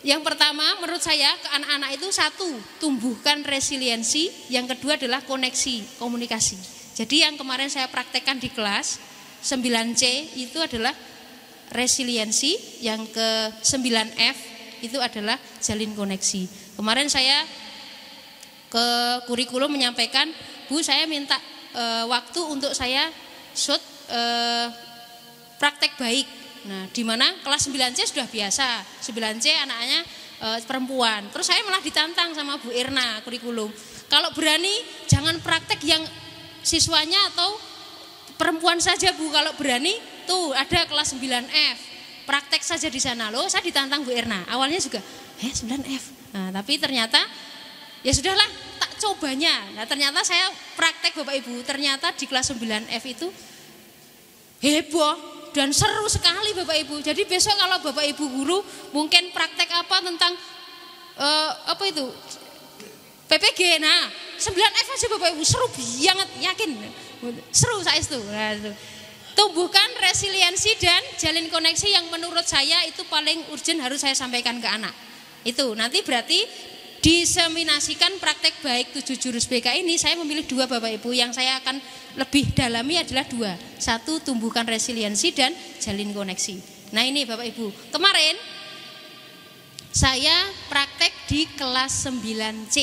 Yang pertama menurut saya ke anak-anak itu 1, tumbuhkan resiliensi. Yang kedua adalah koneksi, komunikasi. Jadi yang kemarin saya praktekkan di kelas 9C itu adalah resiliensi, yang ke 9F itu adalah jalin koneksi. Kemarin saya ke kurikulum menyampaikan, Bu saya minta waktu untuk saya shoot praktek baik. Nah di mana kelas 9C sudah biasa, 9C anaknya perempuan. Terus saya malah ditantang sama Bu Irna kurikulum, kalau berani jangan praktek yang siswanya atau perempuan saja Bu, kalau berani tuh ada kelas 9F, praktek saja di sana. Loh, saya ditantang Bu Erna. Awalnya juga 9F. Nah, tapi ternyata ya sudahlah, tak cobanya. Nah, ternyata saya praktek Bapak Ibu, ternyata di kelas 9F itu heboh dan seru sekali Bapak Ibu. Jadi besok kalau Bapak Ibu guru mungkin praktek apa tentang PPG. Nah, 9F aja Bapak Ibu seru banget, yakin. Seru saya itu. Nah, tumbuhkan resiliensi dan jalin koneksi yang menurut saya itu paling urgent harus saya sampaikan ke anak. Itu nanti berarti diseminasikan praktek baik 7 jurus BK ini. Saya memilih 2 Bapak Ibu, yang saya akan lebih dalami adalah 2. 1, tumbuhkan resiliensi dan jalin koneksi. Nah ini Bapak Ibu, kemarin saya praktek di kelas 9C.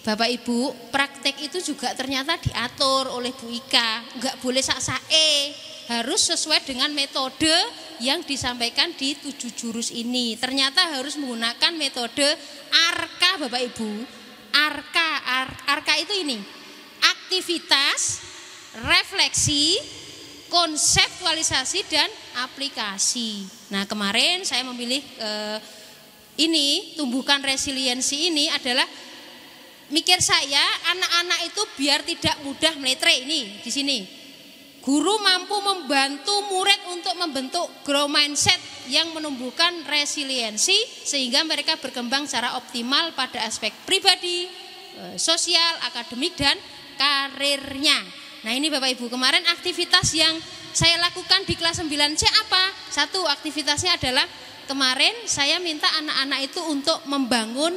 Bapak Ibu, praktek itu juga ternyata diatur oleh Bu Ika, enggak boleh sak-sae, harus sesuai dengan metode yang disampaikan di 7 jurus ini. Ternyata harus menggunakan metode ARKA Bapak Ibu. ARKA itu ini, aktivitas, refleksi, konseptualisasi dan aplikasi. Nah kemarin saya memilih ini, tumbuhkan resiliensi ini adalah mikir saya anak-anak itu biar tidak mudah meletre. Ini di sini guru mampu membantu murid untuk membentuk grow mindset yang menumbuhkan resiliensi sehingga mereka berkembang secara optimal pada aspek pribadi, sosial, akademik dan karirnya. Nah ini Bapak Ibu, kemarin aktivitas yang saya lakukan di kelas 9C apa? 1, aktivitasnya adalah kemarin saya minta anak-anak itu untuk membangun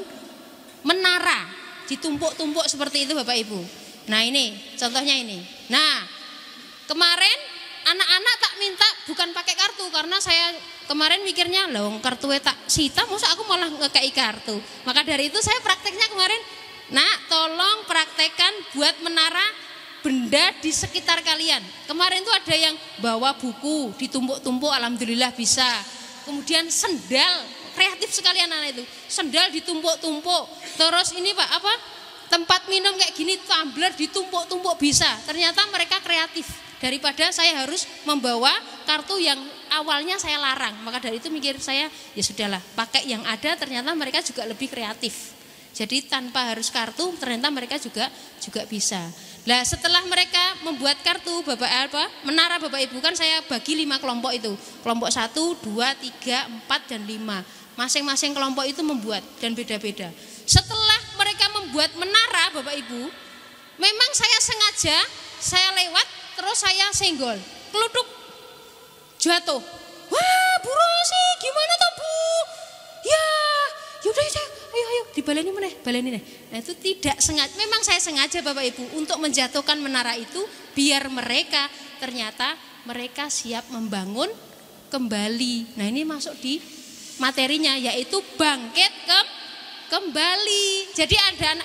menara, ditumpuk-tumpuk seperti itu Bapak Ibu. Nah ini contohnya ini. Nah kemarin anak-anak tak minta bukan pakai kartu, karena saya kemarin mikirnya loh kartu tak sita, masa aku malah ngekei kartu. Maka dari itu saya prakteknya kemarin, nak tolong praktekkan buat menara benda di sekitar kalian. Kemarin tuh ada yang bawa buku ditumpuk-tumpuk, alhamdulillah bisa. Kemudian sendal, kreatif sekali anak-anak itu, sendal ditumpuk-tumpuk. Terus ini Pak apa, tempat minum kayak gini, tumbler ditumpuk-tumpuk bisa. Ternyata mereka kreatif daripada saya harus membawa kartu yang awalnya saya larang. Maka dari itu mikir saya, ya sudahlah pakai yang ada, ternyata mereka juga lebih kreatif. Jadi tanpa harus kartu ternyata mereka juga bisa. Nah setelah mereka membuat kartu menara Bapak Ibu, kan saya bagi 5 kelompok itu. Kelompok 1, 2, 3, 4 dan 5. Masing-masing kelompok itu membuat dan beda-beda. Setelah mereka membuat menara Bapak Ibu, memang saya sengaja saya lewat terus saya senggol, keluduk, jatuh. Wah Bu Rosi gimana toh Bu? Ya yaudah ayo dibaleni meneh, baleni neh. Nah itu tidak sengaja, memang saya sengaja Bapak Ibu untuk menjatuhkan menara itu biar mereka ternyata mereka siap membangun kembali. Nah, ini masuk di materinya, yaitu bangkit kembali. Jadi ada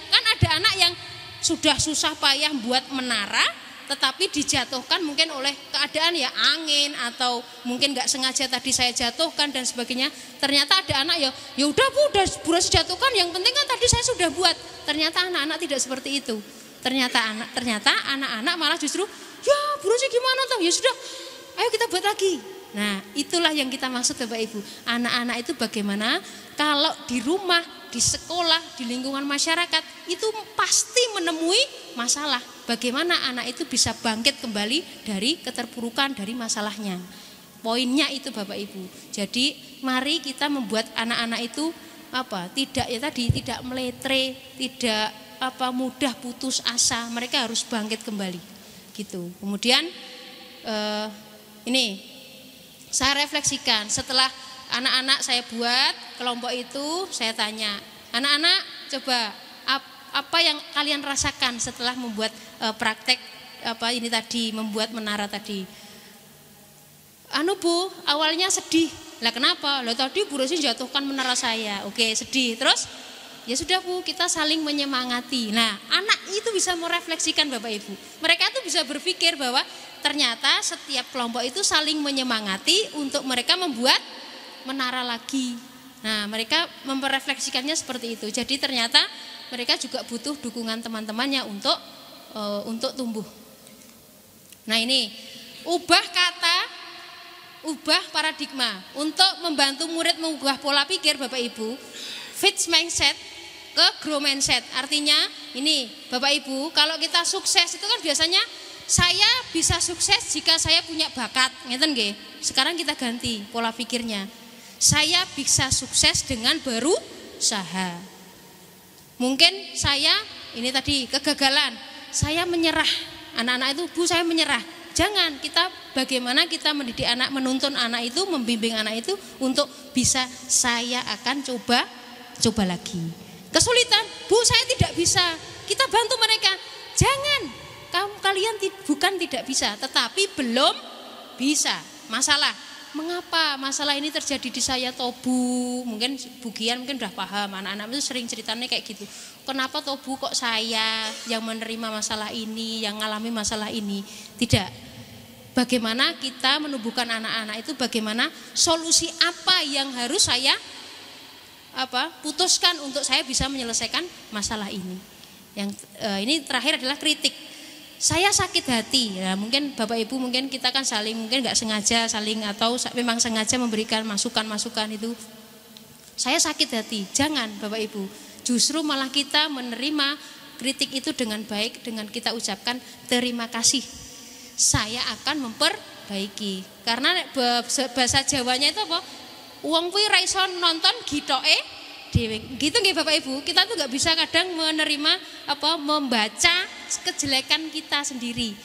anak yang sudah susah payah buat menara, tetapi dijatuhkan mungkin oleh keadaan ya angin atau mungkin nggak sengaja tadi saya jatuhkan dan sebagainya. Ternyata ada anak ya udah Bu, udah burus jatuhkan, yang penting kan tadi saya sudah buat. Ternyata anak-anak tidak seperti itu. Ternyata anak-anak malah justru ya burusnya gimana toh, ya sudah ayo kita buat lagi. Nah, itulah yang kita maksud Bapak Ibu. Anak-anak itu bagaimana kalau di rumah, di sekolah, di lingkungan masyarakat itu pasti menemui masalah. Bagaimana anak itu bisa bangkit kembali dari keterpurukan, dari masalahnya. Poinnya itu Bapak Ibu. Jadi mari kita membuat anak-anak itu tidak meletre, tidak mudah putus asa. Mereka harus bangkit kembali. Gitu. Kemudian ini saya refleksikan setelah anak-anak saya buat kelompok itu, saya tanya, anak-anak coba apa yang kalian rasakan setelah membuat praktek ini tadi, membuat menara tadi. Bu, awalnya sedih. Lah kenapa? Lah tadi Bu Rosi jatuhkan menara saya. Oke, sedih. Terus ya sudah Bu, kita saling menyemangati. Nah, anak itu bisa merefleksikan Bapak Ibu. Mereka itu bisa berpikir bahwa ternyata setiap kelompok itu saling menyemangati untuk mereka membuat menara lagi. Nah, mereka memperefleksikannya seperti itu. Jadi ternyata mereka juga butuh dukungan teman-temannya untuk tumbuh. Nah, ini ubah kata, ubah paradigma untuk membantu murid mengubah pola pikir Bapak Ibu. Fixed mindset ke grow mindset. Artinya ini Bapak Ibu, kalau kita sukses itu kan biasanya saya bisa sukses jika saya punya bakat, ngeten nggih. Sekarang kita ganti pola pikirnya. Saya bisa sukses dengan berusaha. Mungkin saya ini tadi kegagalan, saya menyerah. Anak-anak itu, Bu, saya menyerah. Jangan, bagaimana kita mendidik anak, menuntun anak itu, membimbing anak itu untuk bisa saya akan coba lagi. Kesulitan, Bu, saya tidak bisa. Kita bantu mereka. Jangan, kalian bukan tidak bisa, tetapi belum bisa. Masalah, mengapa masalah ini terjadi di saya Bu? Mungkin Bugian mungkin udah paham, anak-anak itu sering ceritanya kayak gitu. Kenapa Bu kok saya yang menerima masalah ini, yang mengalami masalah ini? Tidak. Bagaimana kita menumbuhkan anak-anak itu, bagaimana solusi apa yang harus saya putuskan untuk saya bisa menyelesaikan masalah ini. Yang ini terakhir adalah kritik. Saya sakit hati. Nah, mungkin Bapak Ibu mungkin kita kan saling mungkin nggak sengaja saling atau memang sengaja memberikan masukan-masukan itu. Saya sakit hati. Jangan Bapak Ibu. Justru malah kita menerima kritik itu dengan baik, dengan kita ucapkan terima kasih. Saya akan memperbaiki. Karena bahasa Jawanya itu apa? Wong kuwi ra iso nonton gitoke dhewe. Gitu nggih Bapak Ibu. Kita tuh nggak bisa kadang menerima membaca kejelekan kita sendiri.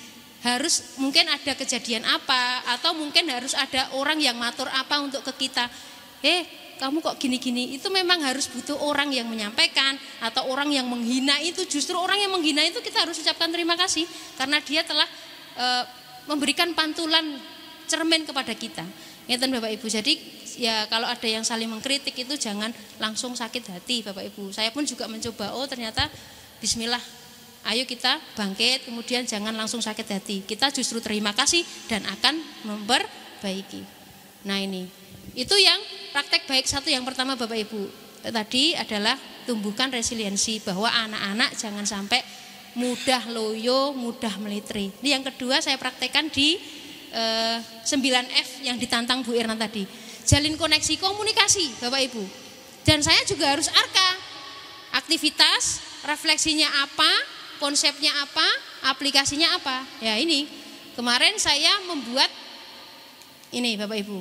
Harus mungkin ada kejadian apa atau mungkin harus ada orang yang matur apa untuk ke kita. Kamu kok gini-gini? Itu memang harus butuh orang yang menyampaikan atau orang yang menghina itu. Justru orang yang menghina itu kita harus ucapkan terima kasih karena dia telah memberikan pantulan cermin kepada kita. Ngeten Bapak Ibu. Jadi ya kalau ada yang saling mengkritik itu jangan langsung sakit hati Bapak Ibu. Saya pun juga mencoba, ternyata bismillah, ayo kita bangkit, kemudian jangan langsung sakit hati. Kita justru terima kasih dan akan memperbaiki. Nah ini, itu yang praktek baik satu yang pertama Bapak Ibu. Tadi adalah tumbuhkan resiliensi bahwa anak-anak jangan sampai mudah loyo, mudah meletre. Ini yang kedua saya praktekkan di 9F yang ditantang Bu Irna tadi. Jalin koneksi komunikasi Bapak Ibu. Dan saya juga harus arka. Aktivitas, refleksinya apa, konsepnya apa, aplikasinya apa. Ya ini, kemarin saya membuat ini Bapak Ibu.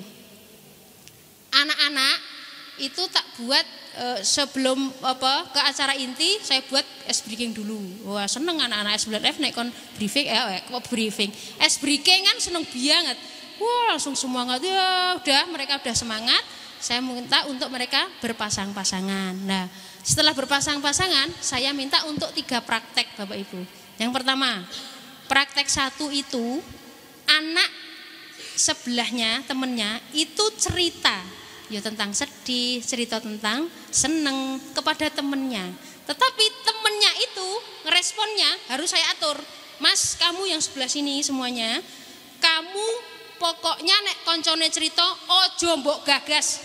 Anak-anak itu tak buat sebelum ke acara inti saya buat es breaking dulu. Wah seneng anak-anak S9F naik kon briefing. Es breaking kan seneng banget. Wah langsung semangat ya, mereka udah semangat. Saya minta untuk mereka berpasang-pasangan. Nah setelah berpasang-pasangan saya minta untuk 3 praktek Bapak Ibu. Yang pertama praktek 1 itu anak sebelahnya temennya itu cerita ya tentang sedih, cerita tentang seneng kepada temennya. Tetapi temennya itu ngeresponnya harus saya atur. Mas, kamu yang sebelah sini semuanya, kamu pokoknya nek koncone cerita ojo mbok gagas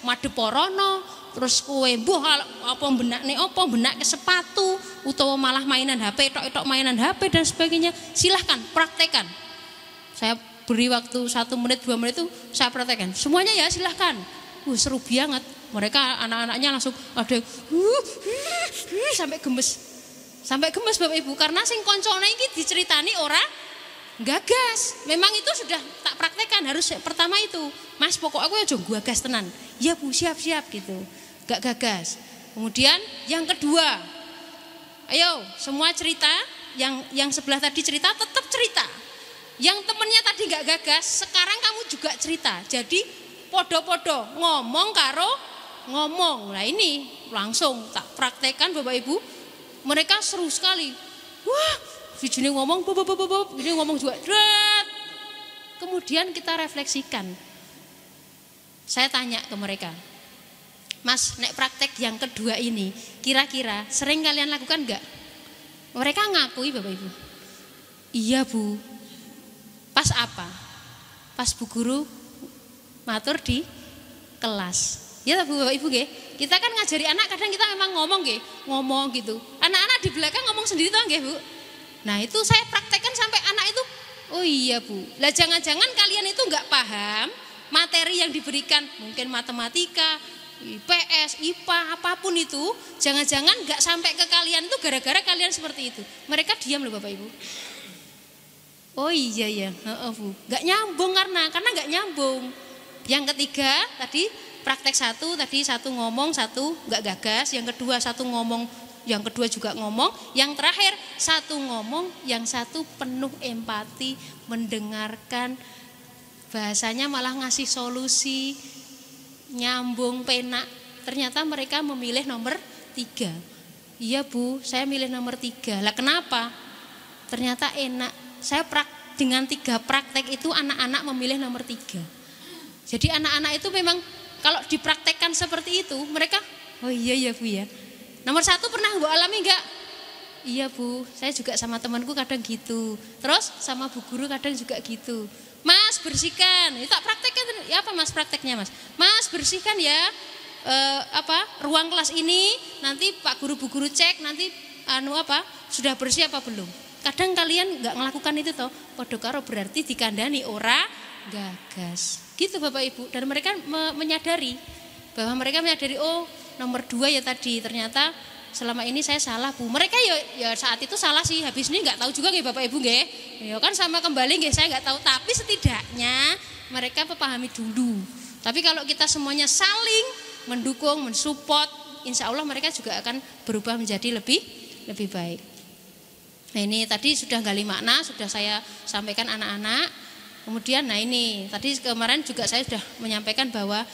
madhep rono, terus kowe mbuh apa benak ke sepatu utawa malah mainan HP, tok mainan HP dan sebagainya. Silahkan praktekan. Saya beri waktu 1 menit 2 menit itu saya praktekan. Semuanya ya silahkan. Seru banget. Mereka anak-anaknya langsung ada sampai gemes. Sampai gemes Bapak Ibu karena sing koncone iki diceritani ora gagas. Memang itu sudah tak praktekkan harus pertama itu. Mas pokok aku aja gagas tenan. Ya Bu, siap-siap gitu. Gak gagas. Kemudian yang kedua, ayo semua cerita, yang sebelah tadi cerita tetap cerita. Yang temennya tadi gak gagas, sekarang kamu juga cerita. Jadi podo-podo ngomong karo ngomong. Nah ini langsung tak praktekkan Bapak Ibu. Mereka seru sekali. Wah, ini ngomong, ini ngomong juga. Kemudian kita refleksikan. Saya tanya ke mereka, Mas, nek praktek yang kedua ini, kira-kira sering kalian lakukan enggak? Mereka ngakui Bapak Ibu. Iya Bu. Pas apa? Pas Bu Guru matur di kelas. Ya Bu Bapak Ibu nggih. Kita kan ngajari anak kadang kita memang ngomong nggih, ngomong gitu. Anak-anak di belakang ngomong sendiri toh nggih Bu. Nah, itu saya praktekkan sampai anak itu, oh iya Bu. Lah jangan-jangan kalian itu enggak paham materi yang diberikan, mungkin matematika, IPS, IPA, apapun itu, jangan-jangan enggak sampai ke kalian itu gara-gara kalian seperti itu. Mereka diam loh Bapak Ibu. Oh iya ya, Bu. Enggak nyambung karena enggak nyambung. Yang ketiga tadi praktek satu, tadi satu ngomong, satu enggak gagas, yang kedua satu ngomong, yang kedua juga ngomong, yang terakhir satu ngomong, yang satu penuh empati, mendengarkan, bahasanya malah ngasih solusi, nyambung, penak. Ternyata mereka memilih nomor 3. Iya Bu, saya milih nomor 3. Lah kenapa? Ternyata enak. Saya dengan 3 praktek itu anak-anak memilih nomor 3. Jadi anak-anak itu memang kalau dipraktekkan seperti itu, mereka, oh iya ya Bu ya. Nomor 1 pernah Bu alami enggak? Iya Bu, saya juga sama temanku kadang gitu. Terus sama Bu Guru kadang juga gitu. Mas bersihkan, itu tak praktekkan. Ya apa Mas prakteknya Mas? Mas bersihkan ya ruang kelas ini. Nanti Pak Guru Bu Guru cek nanti sudah bersih apa belum. Kadang kalian enggak melakukan itu toh. Padha karo berarti dikandani ora gagas. Gitu Bapak Ibu. Dan mereka menyadari bahwa mereka menyadari oh nomor 2 ya tadi ternyata selama ini saya salah Bu. Mereka ya saat itu salah sih. Habis ini nggak tahu juga nggih Bapak Ibu nggih. Ya kan sama kembali nggih saya nggak tahu. Tapi setidaknya mereka memahami dulu. Tapi kalau kita semuanya saling mendukung, mensupport, insya Allah mereka juga akan berubah menjadi lebih baik. Nah ini tadi sudah gali makna, sudah saya sampaikan anak-anak. Kemudian nah ini tadi kemarin juga saya sudah menyampaikan bahwa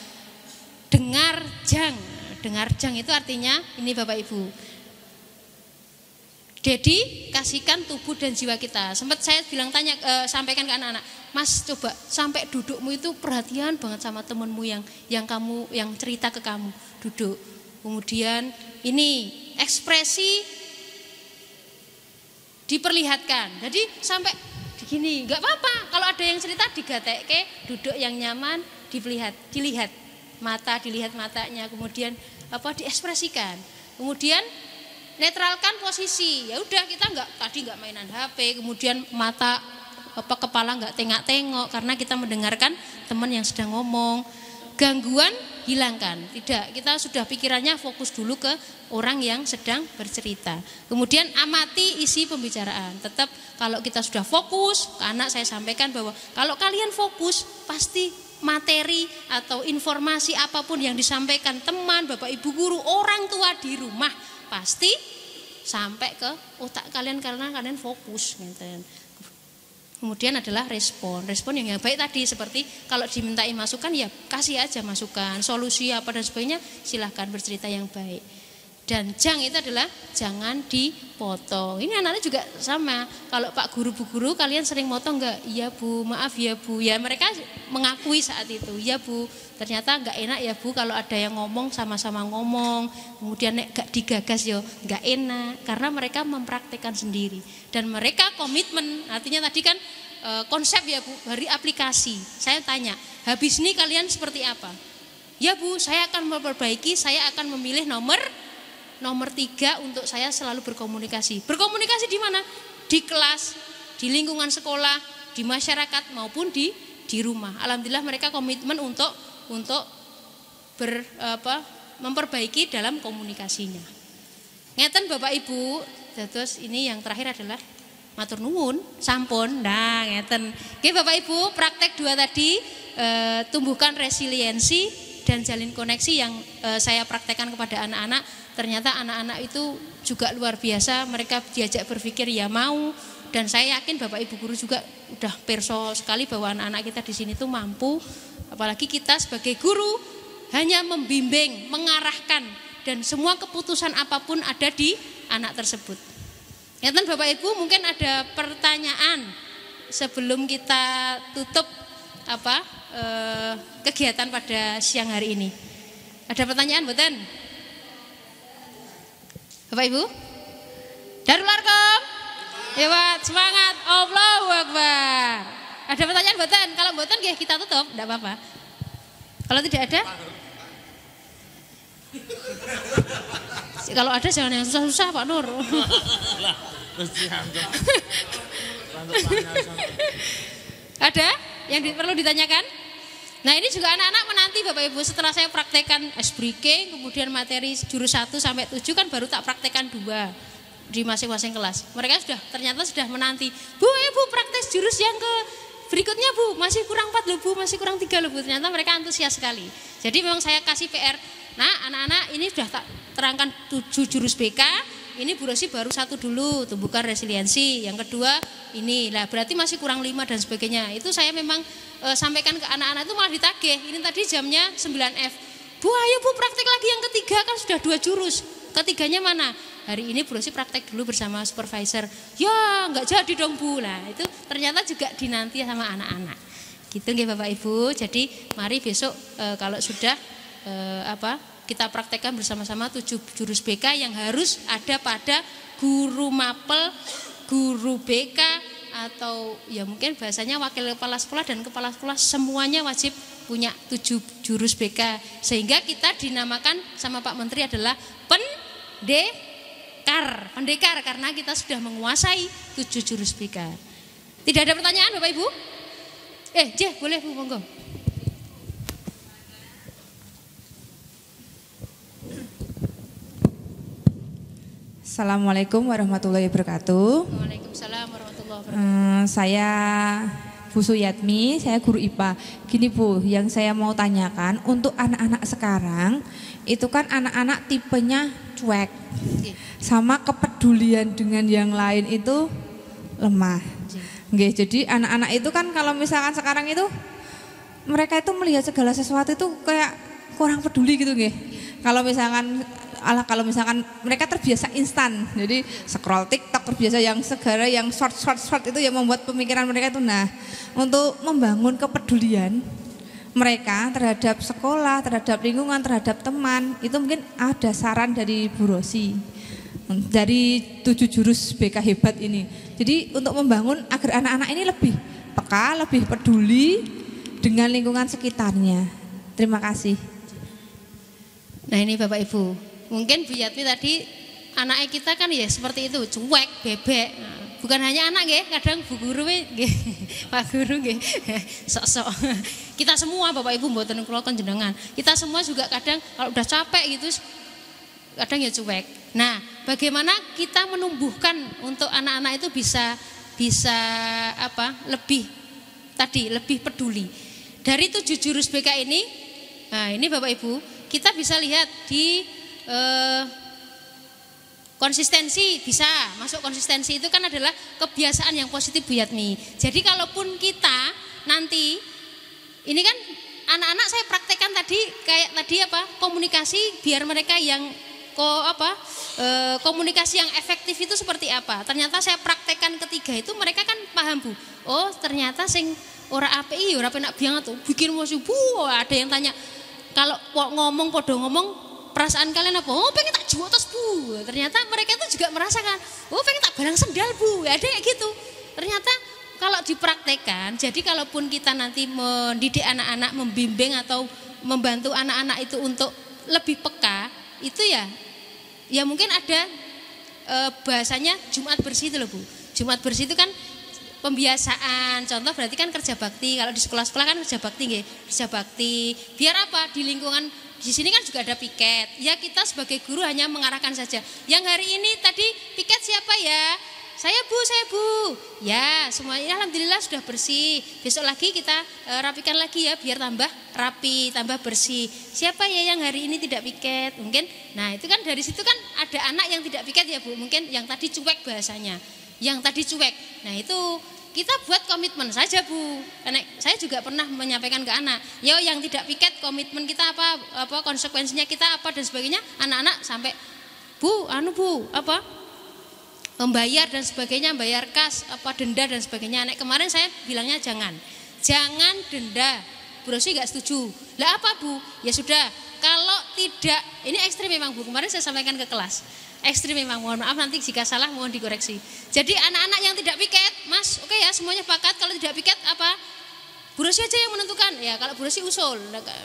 dengar jang itu artinya ini Bapak Ibu. Jadi kasihkan tubuh dan jiwa kita. Sempat saya sampaikan ke anak-anak, Mas coba sampai dudukmu itu perhatian banget sama temenmu yang cerita ke kamu. Duduk. Kemudian ini ekspresi diperlihatkan. Jadi sampai begini, nggak apa-apa. Kalau ada yang cerita digatekke, duduk yang nyaman, dilihat mata, dilihat matanya, kemudian diekspresikan. Kemudian netralkan posisi. Ya udah kita tadi nggak mainan HP, kemudian mata kepala nggak tengok-tengok karena kita mendengarkan teman yang sedang ngomong. Gangguan hilangkan. Tidak, kita sudah pikirannya fokus dulu ke orang yang sedang bercerita. Kemudian amati isi pembicaraan. Tetap kalau kita sudah fokus, karena saya sampaikan bahwa kalau kalian fokus pasti materi atau informasi apapun yang disampaikan teman, Bapak Ibu guru, orang tua di rumah pasti sampai ke otak kalian karena kalian fokus gitu. Kemudian adalah respon yang baik tadi, seperti kalau dimintai masukan ya kasih aja masukan, solusi apa dan sebagainya, silahkan bercerita yang baik. Dan jang itu adalah jangan dipotong. Ini anak-anak juga sama. Kalau Pak Guru, Bu Guru, kalian sering motong enggak? Iya Bu, maaf ya Bu. Ya mereka mengakui saat itu. Iya Bu, ternyata enggak enak ya Bu kalau ada yang ngomong sama-sama ngomong. Kemudian nek gak digagas yo enggak enak. Karena mereka mempraktekkan sendiri. Dan mereka komitmen. Artinya tadi kan konsep ya Bu, dari aplikasi. Saya tanya, habis ini kalian seperti apa? Ya Bu, saya akan memperbaiki, saya akan memilih nomor 3 untuk saya selalu berkomunikasi. Berkomunikasi di mana? Di kelas, di lingkungan sekolah, di masyarakat maupun di rumah. Alhamdulillah mereka komitmen untuk memperbaiki dalam komunikasinya. Ngeten Bapak Ibu, terus ini yang terakhir adalah matur nuwun, sampun. Nah, ngeten. Oke Bapak Ibu, praktek 2 tadi tumbuhkan resiliensi dan jalin koneksi yang saya praktekkan kepada anak-anak. Ternyata anak-anak itu juga luar biasa, mereka diajak berpikir ya mau, dan saya yakin Bapak Ibu guru juga udah perso sekali bahwa anak-anak kita di sini tuh mampu, apalagi kita sebagai guru hanya membimbing, mengarahkan, dan semua keputusan apapun ada di anak tersebut. Ya kan Bapak Ibu, mungkin ada pertanyaan sebelum kita tutup kegiatan pada siang hari ini. Ada pertanyaan mboten? Bapak Ibu, Darul Arkom, hebat, semangat, Allahu Akbar. Ada pertanyaan mboten? Kalau mboten nggih kita tutup, enggak apa-apa. Kalau tidak ada, kalau ada jangan yang susah-susah Pak Nur. Ada yang perlu ditanyakan? Nah ini juga anak-anak menanti Bapak Ibu, setelah saya praktekkan S-Breaking, kemudian materi jurus 1 sampai 7 kan baru tak praktekkan 2 di masing-masing kelas. Mereka ternyata sudah menanti, Bu Ibu praktek jurus yang berikutnya Bu, masih kurang 4 loh Bu, masih kurang 3 loh Bu. Ternyata mereka antusias sekali. Jadi memang saya kasih PR, nah anak-anak ini sudah tak terangkan 7 jurus BK. Ini Bu Rosi baru 1 dulu, tumbuhkan resiliensi. Yang kedua ini, lah berarti masih kurang 5 dan sebagainya. Itu saya memang sampaikan ke anak-anak itu malah ditagih. Ini tadi jamnya 9F. Bu ayo Bu praktek lagi yang ketiga, kan sudah 2 jurus. Ketiganya mana? Hari ini Bu Rosi praktek dulu bersama supervisor. Ya nggak jadi dong Bu. Nah itu ternyata juga dinanti sama anak-anak. Gitu nggih Bapak Ibu. Jadi mari besok kalau sudah kita praktekkan bersama-sama 7 jurus BK yang harus ada pada guru mapel, guru BK, atau ya mungkin bahasanya wakil kepala sekolah dan kepala sekolah semuanya wajib punya 7 jurus BK. Sehingga kita dinamakan sama Pak Menteri adalah pendekar karena kita sudah menguasai 7 jurus BK. Tidak ada pertanyaan Bapak Ibu? Boleh Bu, monggo. Assalamualaikum warahmatullahi wabarakatuh. Waalaikumsalam warahmatullahi wabarakatuh. Saya Bu Suyatmi, saya guru IPA. Gini Bu, yang saya mau tanyakan untuk anak-anak sekarang, itu kan anak-anak tipenya cuek, sama kepedulian dengan yang lain itu lemah. Nggih, jadi anak-anak itu kan kalau misalkan sekarang itu mereka itu melihat segala sesuatu itu kayak kurang peduli gitu nggih. Kalau misalkan mereka terbiasa instan, jadi scroll TikTok terbiasa yang segala yang short itu yang membuat pemikiran mereka itu. Nah, untuk membangun kepedulian mereka terhadap sekolah, terhadap lingkungan, terhadap teman, itu mungkin ada saran dari Bu Rosi dari 7 jurus BK hebat ini. Jadi untuk membangun agar anak-anak ini lebih peka, lebih peduli dengan lingkungan sekitarnya. Terima kasih. Nah ini Bapak Ibu, mungkin Bu Yatmi tadi anaknya kita kan ya seperti itu, cuek, bebek. Nah, bukan hanya anak nggih, kadang Bu Guru nggih, Pak Guru nggih, sok-sok. Kita semua Bapak Ibu mboten kula jenengan. Kita semua juga kadang kalau udah capek gitu kadang ya cuek. Nah, bagaimana kita menumbuhkan untuk anak-anak itu bisa lebih peduli. Dari 7 jurus BK ini, nah ini Bapak Ibu, kita bisa lihat di konsistensi, bisa masuk konsistensi itu kan adalah kebiasaan yang positif Bu Yatmi. Jadi kalaupun kita nanti ini kan anak-anak saya praktekkan tadi kayak tadi komunikasi biar mereka yang komunikasi yang efektif itu seperti apa. Ternyata saya praktekkan ketiga itu mereka kan paham Bu. Oh ternyata sing ora API ora penak banget tuh bikin emosi Bu. Ada yang tanya kalau ngomong podo ngomong perasaan kalian apa? Oh pengen tak juotos Bu. Ternyata mereka itu juga merasakan. Oh pengen tak balang sendal Bu. Ada kayak gitu. Ternyata kalau dipraktekkan, jadi kalaupun kita nanti mendidik anak-anak, membimbing atau membantu anak-anak itu untuk lebih peka, itu ya mungkin ada bahasanya Jumat bersih itu loh Bu. Jumat bersih itu kan pembiasaan, contoh berarti kan kerja bakti. Kalau di sekolah-sekolah kan kerja bakti nggih, kerja bakti. Biar apa? Di lingkungan di sini kan juga ada piket. Ya kita sebagai guru hanya mengarahkan saja. Yang hari ini tadi piket siapa ya? Saya Bu. Ya, semuanya alhamdulillah sudah bersih. Besok lagi kita rapikan lagi ya biar tambah rapi, tambah bersih. Siapa ya yang hari ini tidak piket? Mungkin. Nah, itu kan dari situ kan ada anak yang tidak piket ya Bu. Mungkin yang tadi cuek bahasanya. Yang tadi cuek. Nah, itu kita buat komitmen saja Bu. Karena saya juga pernah menyampaikan ke anak, ya yang tidak piket komitmen kita apa konsekuensinya kita apa dan sebagainya. Anak-anak sampai Bu, membayar dan sebagainya, bayar kas, denda dan sebagainya. Nek kemarin saya bilangnya jangan denda. Bu Rosi nggak setuju. Lah apa Bu? Ya sudah, kalau tidak, ini ekstrim memang Bu. Kemarin saya sampaikan ke kelas, ekstrim memang. Mohon maaf nanti jika salah mohon dikoreksi. Jadi anak-anak yang tidak piket, Mas, oke ya semuanya sepakat. Kalau tidak piket apa? Bu Rosi aja yang menentukan. Ya kalau Bu Rosi usul,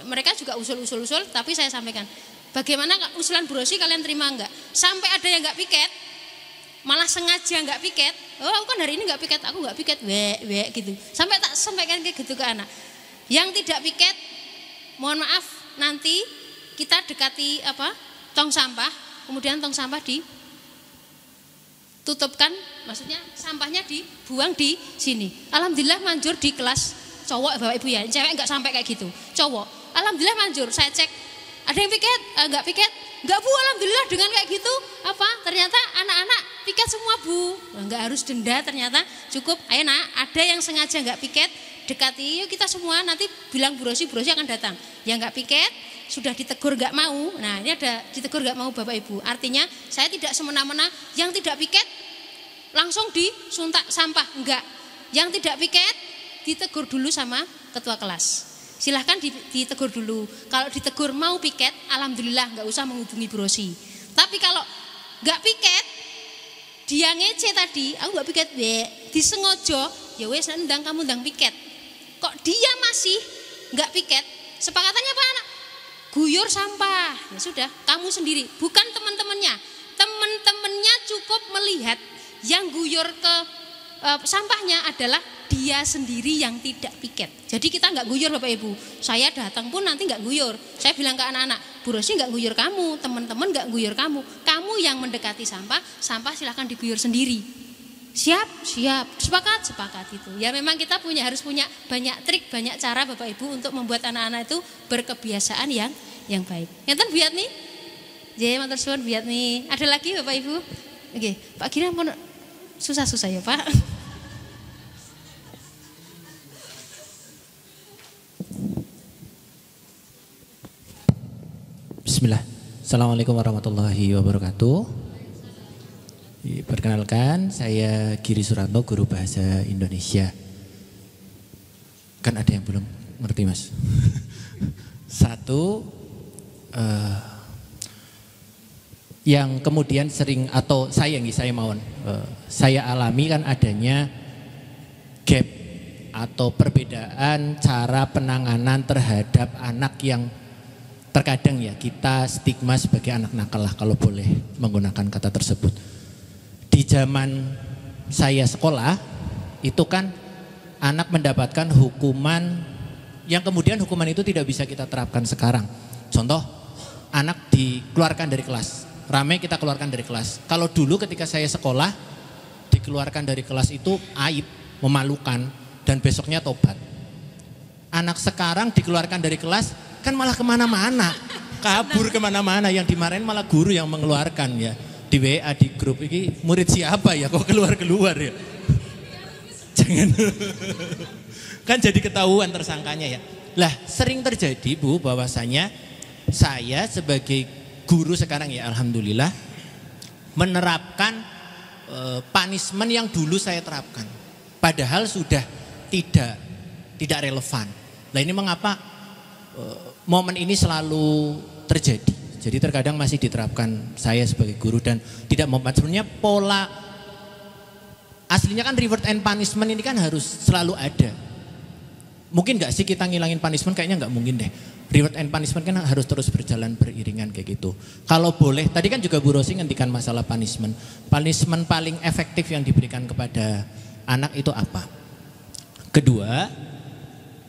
mereka juga usul. Tapi saya sampaikan, bagaimana usulan Bu Rosi kalian terima enggak? Sampai ada yang nggak piket. Malah sengaja nggak piket, oh aku kan hari ini nggak piket, aku nggak piket, gitu. Sampai tak sampaikan kayak gitu ke anak. Yang tidak piket, mohon maaf nanti kita dekati tong sampah, kemudian tong sampah ditutupkan, maksudnya sampahnya dibuang di sini. Alhamdulillah manjur di kelas cowok Bapak Ibu ya, cewek nggak sampai kayak gitu, cowok. Alhamdulillah manjur, saya cek ada yang piket, nggak piket. Enggak Bu, alhamdulillah dengan kayak gitu ternyata anak-anak piket semua Bu. Enggak harus denda ternyata cukup. Ayo nak, ada yang sengaja enggak piket, dekati yuk kita semua nanti bilang Bu Rosi akan datang. Yang enggak piket sudah ditegur enggak mau. Nah, ini ada ditegur enggak mau Bapak Ibu. Artinya saya tidak semena-mena yang tidak piket langsung disuntak sampah, enggak. Yang tidak piket ditegur dulu sama ketua kelas. Silahkan ditegur dulu. Kalau ditegur mau piket, alhamdulillah nggak usah menghubungi Bu Rosi. Tapi kalau nggak piket, dia ngece tadi, aku nggak piket, disengojo, ya wes ndang kamu ndang piket. Kok dia masih nggak piket? Sepakatannya apa anak? Guyur sampah. Ya sudah, kamu sendiri, bukan teman-temannya. Teman-temannya cukup melihat yang guyur ke sampahnya adalah dia sendiri yang tidak piket. Jadi kita nggak guyur Bapak Ibu. Saya datang pun nanti nggak guyur. Saya bilang ke anak-anak, Bu Rosi nggak guyur kamu, teman-teman nggak guyur kamu. Kamu yang mendekati sampah silahkan diguyur sendiri. Siap, sepakat itu. Ya memang kita harus punya banyak trik, banyak cara Bapak Ibu untuk membuat anak-anak itu berkebiasaan yang baik. Ngeten biat nih, matur suwun biat nih. Ada lagi Bapak Ibu? Oke, Pak Giri pun susah-susah ya Pak. Bismillah. Assalamualaikum warahmatullahi wabarakatuh. Perkenalkan, saya Giri Suranto, guru bahasa Indonesia. Kan ada yang belum ngerti Mas. Satu, yang kemudian sering atau saya alami kan adanya gap atau perbedaan cara penanganan terhadap anak yang terkadang ya kita stigma sebagai anak nakal lah kalau boleh menggunakan kata tersebut. Di zaman saya sekolah itu kan anak mendapatkan hukuman yang kemudian hukuman itu tidak bisa kita terapkan sekarang. Contoh, anak dikeluarkan dari kelas, ramai kita keluarkan dari kelas. Kalau dulu ketika saya sekolah dikeluarkan dari kelas itu aib, memalukan dan besoknya tobat. Anak sekarang dikeluarkan dari kelas kan malah kemana-mana, kabur kemana-mana, yang dimarahin malah guru yang mengeluarkan ya. Di WA, di grup ini murid siapa ya kok keluar-keluar ya. Jangan. Kan jadi ketahuan tersangkanya ya. Lah sering terjadi Bu bahwasanya saya sebagai guru sekarang ya alhamdulillah menerapkan punishment yang dulu saya terapkan. Padahal sudah tidak relevan. Nah ini mengapa momen ini selalu terjadi. Jadi terkadang masih diterapkan saya sebagai guru dan tidak sebenarnya pola aslinya kan reward and punishment ini kan harus selalu ada. Mungkin gak sih kita ngilangin punishment? Kayaknya gak mungkin deh. Reward and punishment kan harus terus berjalan beriringan kayak gitu. Kalau boleh, tadi kan juga Bu Rosi ngendikan masalah punishment. Punishment paling efektif yang diberikan kepada anak itu apa? Kedua,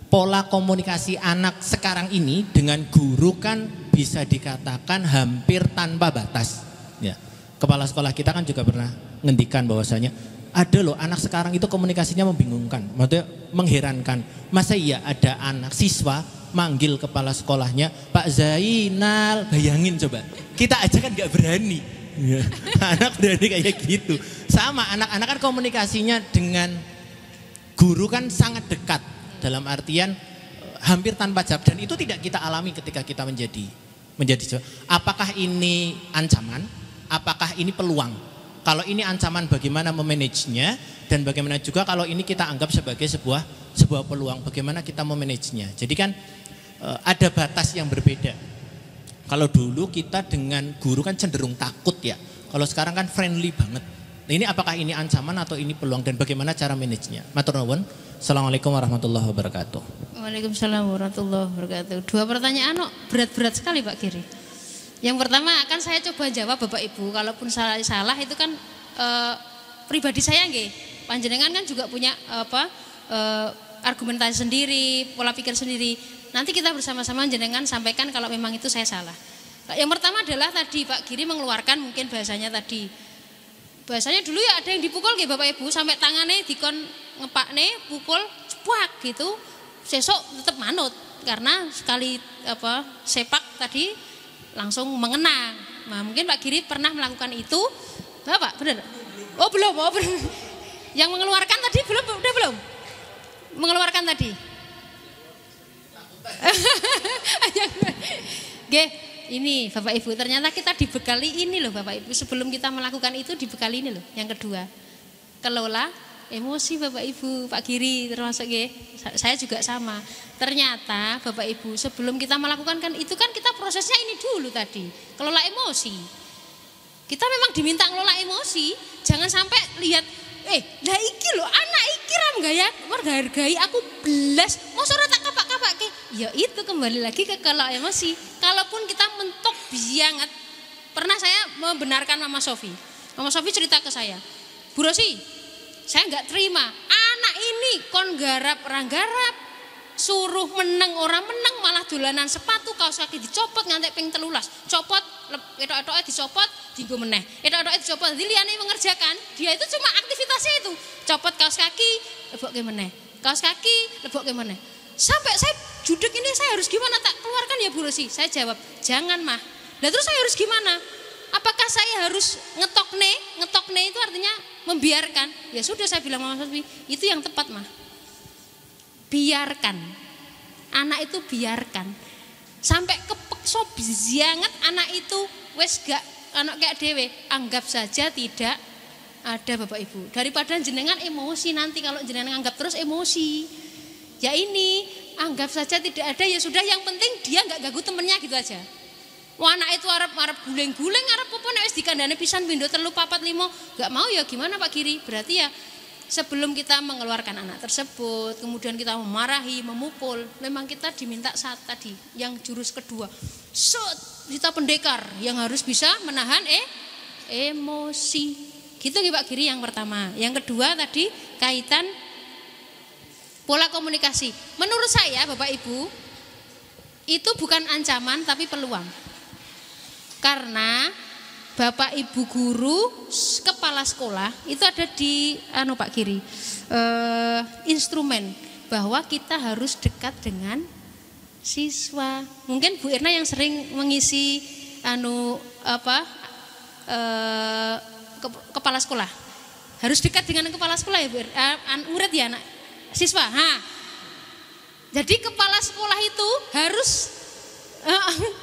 pola komunikasi anak sekarang ini dengan guru kan bisa dikatakan hampir tanpa batas. Ya, kepala sekolah kita kan juga pernah ngendikan bahwasanya ada loh anak sekarang itu komunikasinya membingungkan, maksudnya mengherankan. Masa iya ada anak siswa manggil kepala sekolahnya Pak Zainal, bayangin coba. Kita aja kan gak berani. Ya. Anak berani kayak gitu. Sama anak-anak kan komunikasinya dengan guru kan sangat dekat. Dalam artian hampir tanpa jarak. Dan itu tidak kita alami ketika kita menjadi apakah ini ancaman? Apakah ini peluang? Kalau ini ancaman bagaimana memanagenya, dan bagaimana juga kalau ini kita anggap sebagai sebuah peluang, bagaimana kita memanagenya. Jadi kan ada batas yang berbeda. Kalau dulu kita dengan guru kan cenderung takut ya. Kalau sekarang kan friendly banget. Nah ini apakah ini ancaman atau ini peluang dan bagaimana cara managenya? Matur nuwun. Assalamualaikum warahmatullahi wabarakatuh. Waalaikumsalam warahmatullahi wabarakatuh. Dua pertanyaan berat-berat sekali Pak Giri. Yang pertama akan saya coba jawab Bapak Ibu. Kalaupun salah itu kan pribadi saya nggih. Panjenengan kan juga punya argumentasi sendiri, pola pikir sendiri. Nanti kita bersama-sama jenengan sampaikan kalau memang itu saya salah. Yang pertama adalah tadi Pak Giri mengeluarkan mungkin bahasanya tadi. Bahasanya dulu ya ada yang dipukul nggih Bapak Ibu sampai tangannya dikon ngepakne pukul cepuak gitu. Sesok tetap manut karena sekali sepak tadi langsung mengena. Nah, mungkin Pak Giri pernah melakukan itu. Bapak, benar? Oh, belum. Yang mengeluarkan tadi belum. Mengeluarkan tadi. Oke, ini Bapak Ibu ternyata kita dibekali ini loh Bapak Ibu. Sebelum kita melakukan itu dibekali ini loh. Yang kedua, kelola emosi Bapak Ibu, Pak Giri termasuk ya. Saya juga sama. Ternyata Bapak Ibu sebelum kita melakukan kan itu kan kita prosesnya ini dulu tadi. Kelola emosi. Kita memang diminta kelola emosi. Jangan sampai lihat lah iki lho anak iki ram gaya hargai aku belas. Mosok ora tak kapak-kapake. Ya itu kembali lagi ke kelola emosi. Kalaupun kita mentok banget. Pernah saya membenarkan Mama Sofi. Mama Sofi cerita ke saya, Bu Rosi, saya nggak terima anak ini kon garap suruh meneng orang meneng malah dolanan sepatu kaos kaki dicopot ngantek ping 13 copot etok-etoknya dicopot dienggo meneh etok-etoknya dicopot jadi liyane mengerjakan dia itu cuma aktivitasnya itu copot kaos kaki lebokke meneh kaos kaki lebokke meneh sampai saya judek ini saya harus gimana tak keluarkan ya Bu Rosi. Saya jawab jangan mah. Lah terus saya harus gimana? Apakah saya harus ngetokne itu artinya membiarkan? Ya sudah saya bilang Mama Sofi, itu yang tepat mah. Biarkan. Anak itu biarkan. Sampai kepekso banget anak itu wes gak anak kayak dewe, anggap saja tidak ada Bapak Ibu. Daripada jenengan emosi nanti kalau jenengan anggap terus emosi. Ya ini, anggap saja tidak ada ya sudah yang penting dia enggak ganggu temennya gitu aja. Wah anak itu arep guleng-guleng arep apa nek wis dikandani pisan pindho 3 4 5 enggak mau ya gimana Pak Giri? Berarti ya sebelum kita mengeluarkan anak tersebut, kemudian kita memarahi, memukul, memang kita diminta saat tadi yang jurus kedua. Kita pendekar yang harus bisa menahan emosi. Gitu nggih Pak Giri yang pertama. Yang kedua tadi kaitan pola komunikasi. Menurut saya Bapak Ibu itu bukan ancaman tapi peluang. Karena Bapak Ibu guru, kepala sekolah itu ada di Pak Giri instrumen bahwa kita harus dekat dengan siswa. Mungkin Bu Irna yang sering mengisi kepala sekolah harus dekat dengan kepala sekolah ya Bu murid ya anak siswa. Jadi kepala sekolah itu harus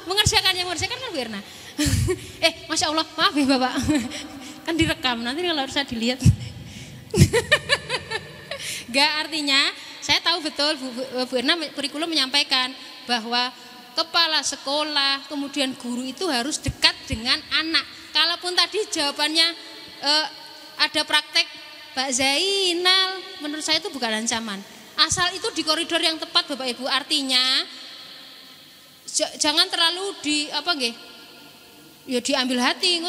mengerjakan kan Bu Irna. Masya Allah, maaf ya Bapak. Kan direkam, nanti kalau saya dilihat. Enggak, artinya saya tahu betul Bu Erna kurikulum menyampaikan bahwa kepala sekolah, kemudian guru itu harus dekat dengan anak. Kalaupun tadi jawabannya ada praktek Mbak Zainal, menurut saya itu bukan ancaman. Asal itu di koridor yang tepat Bapak Ibu. Artinya jangan terlalu diambil hati.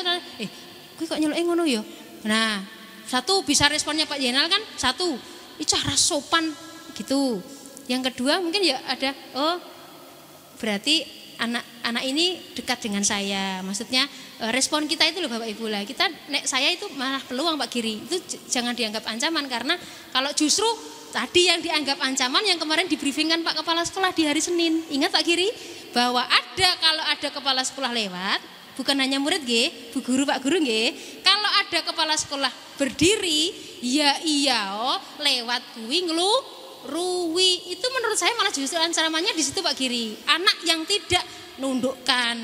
Gue kok nyeluk ngono ya. Nah, satu bisa responnya Pak Zainal kan, satu ini cara sopan gitu. Yang kedua mungkin ya ada berarti anak ini dekat dengan saya. Maksudnya respon kita itu loh Bapak Ibu lah. Saya itu malah peluang Pak Giri. Itu jangan dianggap ancaman, karena kalau justru tadi yang dianggap ancaman yang kemarin dibriefingkan Pak Kepala Sekolah di hari Senin. Ingat Pak Giri bahwa kalau ada kepala sekolah lewat, bukan hanya murid Bu guru Pak guru kalau ada kepala sekolah berdiri, ya lewat kuwi ruwi, itu menurut saya malah justru ancamannya di situ Pak Giri. Anak yang tidak nundukkan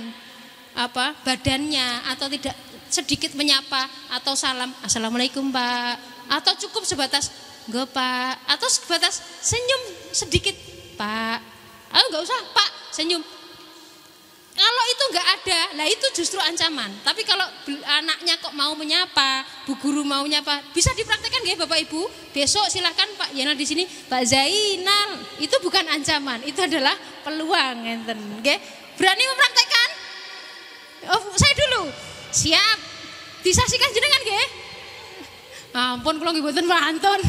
badannya atau tidak sedikit menyapa atau salam assalamualaikum Pak, atau cukup sebatas enggak Pak, atau sebatas senyum sedikit Pak, enggak usah Pak, senyum. Kalau itu enggak ada, lah itu justru ancaman. Tapi kalau anaknya kok mau menyapa, Bu guru mau menyapa, bisa dipraktekkan nggih Bapak Ibu. Besok silahkan Pak Zainal di sini, Pak Zainal. Itu bukan ancaman, itu adalah peluang, ngenten. Nggih. Berani mempraktekkan? Saya dulu. Siap. Disaksikan jenengan nggih? Ampun kula nggih mboten mantun.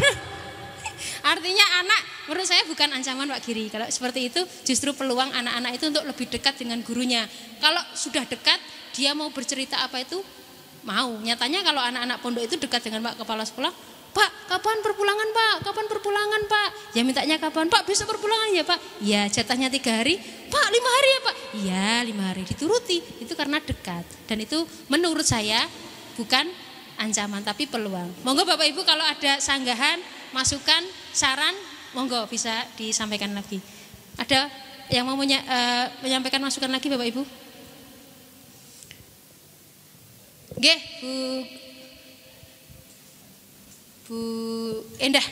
Artinya anak menurut saya bukan ancaman Pak Giri. Kalau seperti itu justru peluang anak-anak itu untuk lebih dekat dengan gurunya. Kalau sudah dekat, dia mau bercerita apa itu mau. Nyatanya kalau anak-anak pondok itu dekat dengan Pak Kepala Sekolah, Pak kapan perpulangan Pak? Kapan perpulangan Pak? Ya mintanya kapan Pak? Besok perpulangan ya Pak? Ya jatahnya 3 hari. Pak 5 hari ya Pak? Ya 5 hari, dituruti. Itu karena dekat. Dan itu menurut saya bukan ancaman tapi peluang. Monggo Bapak Ibu kalau ada sanggahan, masukan, saran, monggo bisa disampaikan lagi. Ada yang mau menyampaikan masukan lagi Bapak Ibu? Nggih, Bu Endah.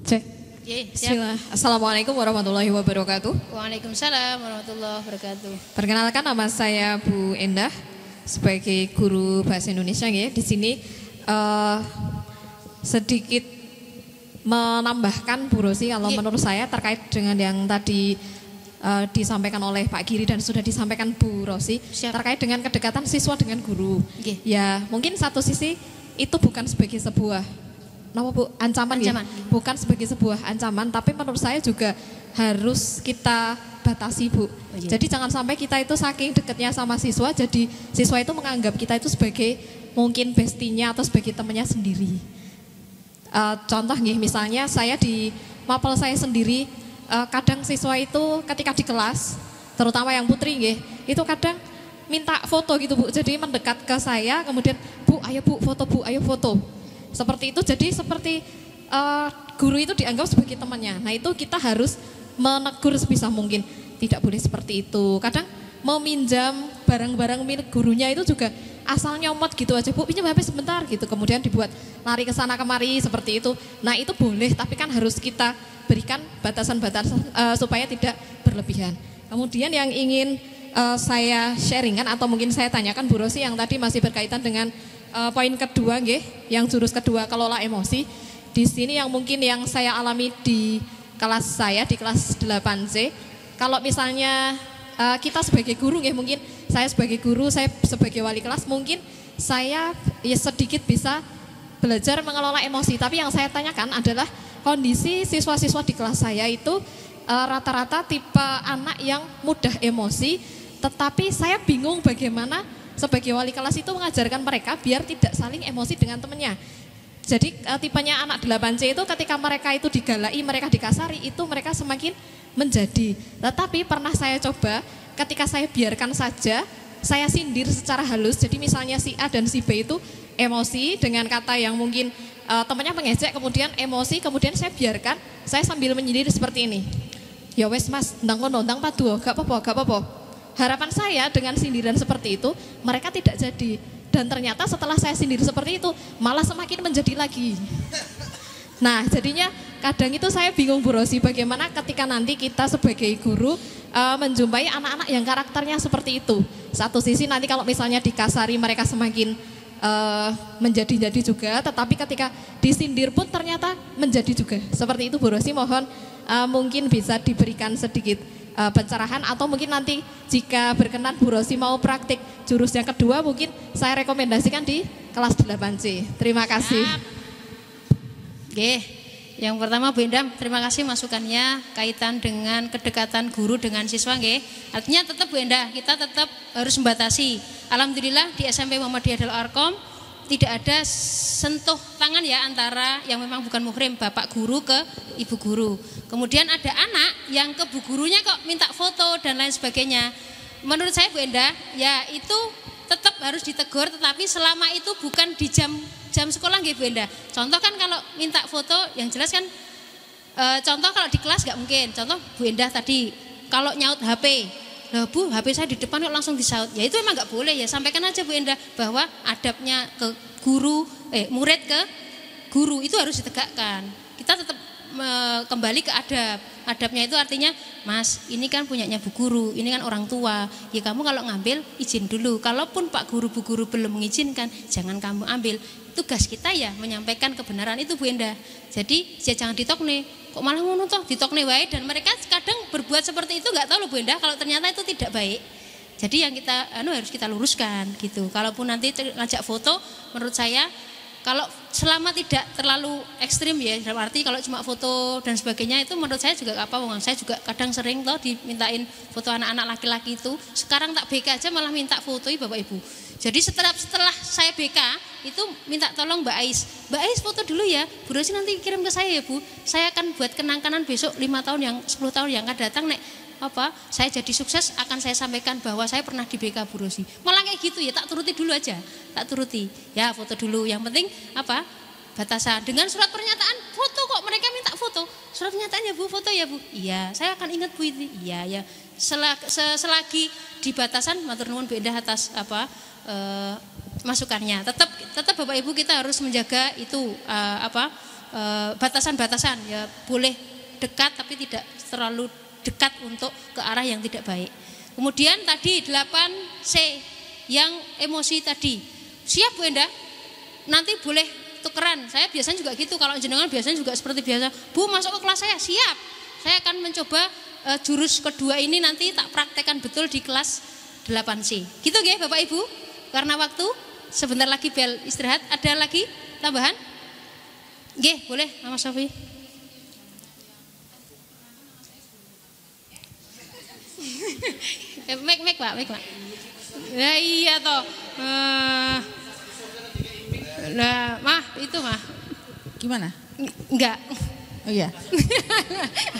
Cek. Bismillah. Assalamualaikum warahmatullahi wabarakatuh. Waalaikumsalam warahmatullahi wabarakatuh. Perkenalkan, nama saya Bu Endah sebagai guru bahasa Indonesia ya. Di sini sedikit menambahkan Bu Rosi kalau menurut saya terkait dengan yang tadi disampaikan oleh Pak Giri dan sudah disampaikan Bu Rosi. Siap. Terkait dengan kedekatan siswa dengan guru. Ya, mungkin satu sisi itu bukan sebagai sebuah ancaman. Ya? Bukan sebagai sebuah ancaman, tapi menurut saya juga harus kita batasi Bu. Jadi jangan sampai kita itu saking dekatnya sama siswa, jadi siswa itu menganggap kita itu sebagai mungkin bestinya atau sebagai temannya sendiri. Contoh nih, misalnya saya di mapel saya sendiri, kadang siswa itu ketika di kelas, terutama yang putri itu kadang minta foto gitu Bu. Jadi mendekat ke saya, kemudian Bu, ayo Bu foto Bu, ayo foto. Seperti itu, jadi seperti guru itu dianggap sebagai temannya. Nah itu kita harus menegur sebisa mungkin, tidak boleh seperti itu. Kadang meminjam barang-barang milik gurunya itu juga asal nyomot gitu aja, Bu pinjam HP sebentar gitu, kemudian dibuat lari ke sana kemari seperti itu. Nah itu boleh, tapi kan harus kita berikan batasan-batasan supaya tidak berlebihan. Kemudian yang ingin saya sharingkan atau mungkin saya tanyakan Bu Rosi yang tadi masih berkaitan dengan poin kedua yang jurus kedua, kelola emosi. Di sini yang mungkin yang saya alami di kelas saya di kelas 8C. Kalau misalnya kita sebagai guru mungkin saya sebagai guru, saya sebagai wali kelas, mungkin saya ya sedikit bisa belajar mengelola emosi. Tapi yang saya tanyakan adalah kondisi siswa-siswa di kelas saya itu rata-rata tipe anak yang mudah emosi, tetapi saya bingung bagaimana sebagai wali kelas itu mengajarkan mereka biar tidak saling emosi dengan temannya. Jadi tipenya anak 8C itu ketika mereka itu digalai, mereka dikasari, itu mereka semakin menjadi. Tetapi pernah saya coba ketika saya biarkan saja, saya sindir secara halus. Jadi misalnya si A dan si B itu emosi dengan kata yang mungkin temannya mengejek, kemudian emosi, kemudian saya biarkan, saya sambil menyindir seperti ini. Ya wes mas, ndang kono, ndang padu, gak apa-apa, gak apa-apa. Harapan saya dengan sindiran seperti itu, mereka tidak jadi. Dan ternyata setelah saya sindir seperti itu, malah semakin menjadi lagi. Nah jadinya kadang itu saya bingung Bu Rosi, bagaimana ketika nanti kita sebagai guru menjumpai anak-anak yang karakternya seperti itu. Satu sisi nanti kalau misalnya dikasari mereka semakin menjadi-jadi juga, tetapi ketika disindir pun ternyata menjadi juga. Seperti itu Bu Rosi, mohon mungkin bisa diberikan sedikit pencerahan, atau mungkin nanti jika berkenan Bu Rosi mau praktik jurus yang kedua, mungkin saya rekomendasikan di kelas 8C. Terima kasih. Oke, yang pertama Bu Endam, terima kasih masukannya kaitan dengan kedekatan guru dengan siswa. Nggih. Artinya tetap Bu Endah, kita tetap harus membatasi. Alhamdulillah di SMP Muhammadiyah Darul Arkom tidak ada sentuh tangan ya antara yang memang bukan muhrim, bapak guru ke ibu guru. Kemudian ada anak yang ke bu gurunya kok minta foto dan lain sebagainya. Menurut saya Bu Endah, ya itu tetap harus ditegur, tetapi selama itu bukan di jam sekolah nggih Bu Endah. Contoh kan kalau minta foto yang jelas kan contoh kalau di kelas nggak mungkin. Contoh Bu Endah tadi kalau nyaut HP, loh Bu, HP saya di depan kok langsung disaut. Ya itu emang nggak boleh ya. Sampaikan aja Bu Endah bahwa adabnya ke guru, murid ke guru itu harus ditegakkan. Kita tetap kembali ke adab. Adabnya itu artinya, Mas, ini kan punyanya Bu Guru, ini kan orang tua. Ya kamu kalau ngambil izin dulu. Kalaupun Pak Guru, Bu Guru belum mengizinkan, jangan kamu ambil. Tugas kita ya menyampaikan kebenaran itu Bu Endah. Jadi ya jangan ditokne. Kok malah ngono toh ditokne wae, dan mereka kadang berbuat seperti itu nggak tahu loh Bu Endah kalau ternyata itu tidak baik. Jadi yang kita harus kita luruskan gitu. Kalaupun nanti ngajak foto, menurut saya kalau selama tidak terlalu ekstrim ya, dalam arti kalau cuma foto dan sebagainya itu menurut saya juga gak apa-apa. Saya juga kadang sering toh dimintain foto anak-anak laki-laki itu. Sekarang tak BK aja malah minta fotoi Bapak Ibu. Jadi setelah saya BK itu minta tolong Mbak Ais foto dulu ya. Bu Rosi nanti kirim ke saya ya Bu. Saya akan buat kenang-kenang besok 10 tahun yang akan datang nek saya jadi sukses akan saya sampaikan bahwa saya pernah di BK Bu Rosi. Malah kayak gitu ya, tak turuti dulu aja. Tak turuti. Ya foto dulu. Yang penting batasan. Dengan surat pernyataan foto kok mereka minta foto. Surat pernyataannya Bu, foto ya Bu. Iya, saya akan ingat Bu ini. Iya ya. Selagi di batasan matur nuwun Bu Endah atas masukannya. Tetap Bapak Ibu kita harus menjaga itu batasan-batasan ya, boleh dekat tapi tidak terlalu dekat untuk ke arah yang tidak baik. Kemudian tadi 8C yang emosi tadi. Siap Bu Endah? Nanti boleh tukeran. Saya biasanya juga gitu, kalau jenengan biasanya juga seperti biasa. Bu masuk ke kelas saya, siap. Saya akan mencoba jurus kedua ini nanti tak praktekkan betul di kelas 8C. Gitu nggih Bapak Ibu? Karena waktu sebentar lagi bel istirahat. Ada lagi tambahan? Nggih, boleh Mama Sofi. Mek Pak. Ya iya toh. Nah, Mah, itu Mah. Gimana? Enggak. Oh iya.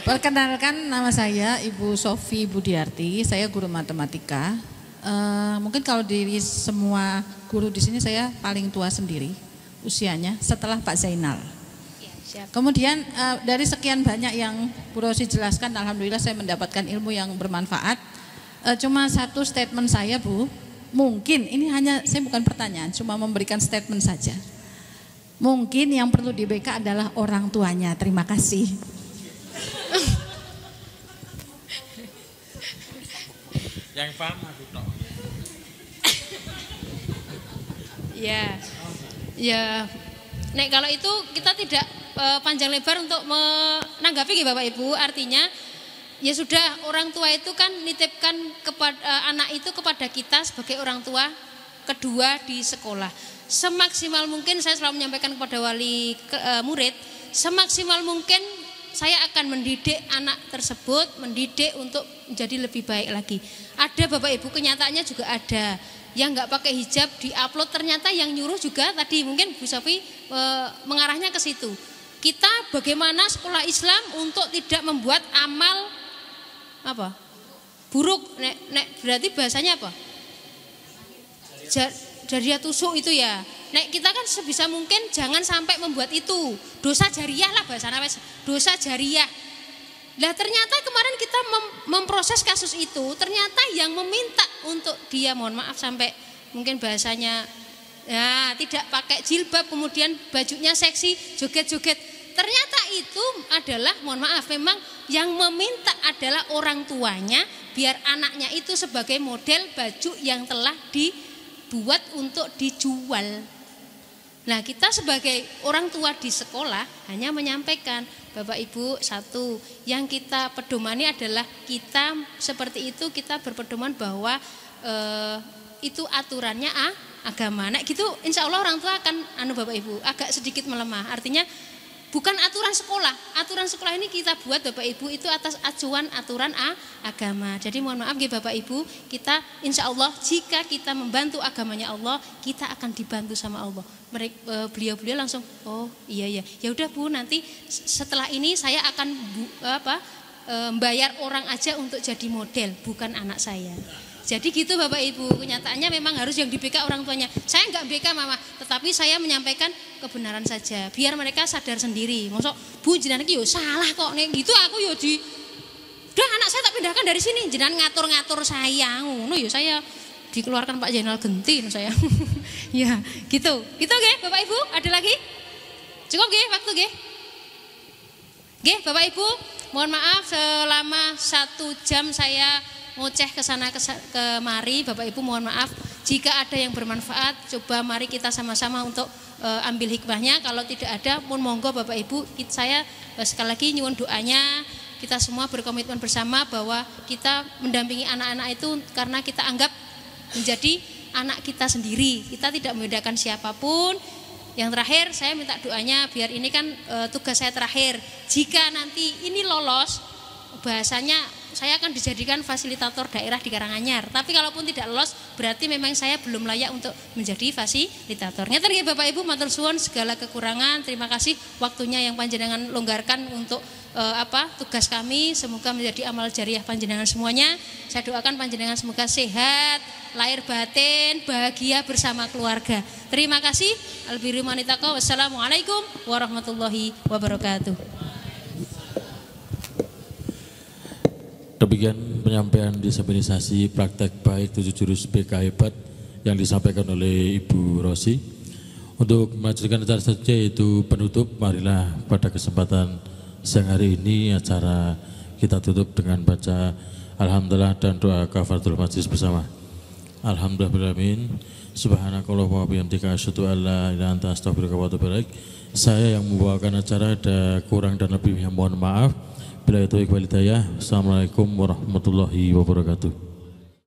Perkenalkan, nama saya Ibu Sofi Budiarti. Saya guru matematika. Mungkin kalau dari semua guru di sini saya paling tua sendiri usianya setelah Pak Zainal. Kemudian dari sekian banyak yang Bu Rosi jelaskan, alhamdulillah saya mendapatkan ilmu yang bermanfaat. Cuma satu statement saya Bu, mungkin ini hanya saya bukan pertanyaan, cuma memberikan statement saja. Mungkin yang perlu di BK adalah orang tuanya. Terima kasih. Yang paham aku toh. Ya. Nek kalau itu kita tidak panjang lebar untuk menanggapi Bapak Ibu, artinya ya sudah, orang tua itu kan nitipkan kepada anak itu kepada kita sebagai orang tua kedua di sekolah. Semaksimal mungkin saya selalu menyampaikan kepada wali murid, semaksimal mungkin saya akan mendidik anak tersebut, mendidik untuk menjadi lebih baik lagi. Ada Bapak Ibu, kenyataannya juga ada yang nggak pakai hijab diupload, ternyata yang nyuruh juga tadi mungkin Bu Sofi mengarahnya ke situ. Kita bagaimana sekolah Islam untuk tidak membuat amal buruk, nek berarti bahasanya apa? Jariah tusuk itu ya. nek kita kan sebisa mungkin jangan sampai membuat itu dosa jariah lah bahasanya, dosa jariah. Lah ternyata kemarin kita memproses kasus itu, ternyata yang meminta untuk dia, mohon maaf sampai mungkin bahasanya ya tidak pakai jilbab, kemudian bajunya seksi, joget-joget, ternyata itu adalah, mohon maaf, memang yang meminta adalah orang tuanya biar anaknya itu sebagai model baju yang telah dibuat untuk dijual. Nah, kita sebagai orang tua di sekolah hanya menyampaikan, Bapak Ibu, satu yang kita pedomani adalah kita seperti itu, kita berpedoman bahwa itu aturannya agama. Nah gitu insya Allah orang tua akan Bapak Ibu agak sedikit melemah. Artinya bukan aturan sekolah. Aturan sekolah ini kita buat Bapak Ibu itu atas acuan aturan agama. Jadi mohon maaf ya Bapak Ibu, kita insya Allah jika kita membantu agamanya Allah, kita akan dibantu sama Allah. Beliau-beliau langsung, oh iya ya udah Bu, nanti setelah ini saya akan bayar orang aja untuk jadi model, bukan anak saya. Jadi gitu Bapak Ibu, kenyataannya memang harus yang di BK orang tuanya. Saya enggak BK Mama, tetapi saya menyampaikan kebenaran saja, biar mereka sadar sendiri. Mosok Bu jenengan iki yo salah kok nek gitu, aku yo udah anak saya tak pindahkan dari sini, jenengan ngatur-ngatur saya ngono yo, saya dikeluarkan Pak Zainal Genti saya. Ya, gitu. Gitu nggih Bapak Ibu, ada lagi? Cukup nggih waktu nggih? Nggih Bapak Ibu, mohon maaf selama 1 jam saya ngoceh ke sana kemari. Bapak Ibu mohon maaf jika ada yang bermanfaat, coba mari kita sama-sama untuk ambil hikmahnya. Kalau tidak ada pun monggo Bapak Ibu, saya sekali lagi nyuwun doanya, kita semua berkomitmen bersama bahwa kita mendampingi anak-anak itu karena kita anggap menjadi anak kita sendiri. Kita tidak membedakan siapapun. Yang terakhir saya minta doanya biar ini kan tugas saya terakhir. Jika nanti ini lolos, bahasanya saya akan dijadikan fasilitator daerah di Karanganyar. Tapi kalaupun tidak lolos, berarti memang saya belum layak untuk menjadi fasilitator. Ngeten nggih Bapak Ibu, matur suwun segala kekurangan. Terima kasih waktunya yang panjenengan longgarkan untuk tugas kami. Semoga menjadi amal jariah panjenengan semuanya. Saya doakan panjenengan semoga sehat, lahir batin, bahagia bersama keluarga. Terima kasih. Albirru manitaqwa. Wassalamualaikum warahmatullahi wabarakatuh. Demikian penyampaian disabilisasi praktek baik 7 jurus BK hebat yang disampaikan oleh Ibu Rosi. Untuk melanjutkan acara saja yaitu penutup, marilah pada kesempatan siang hari ini acara kita tutup dengan baca Alhamdulillah dan doa kafaratul majlis bersama. Alhamdulillahirabbil alamin. Subhanakallahumma wa bihamdika asyhadu an la ilaha illa anta astaghfiruka wa atubu ilaik. Saya yang membawakan acara, ada kurang dan lebihnya mohon maaf. Bila itu ikhwal hidayah. Assalamualaikum warahmatullahi wabarakatuh.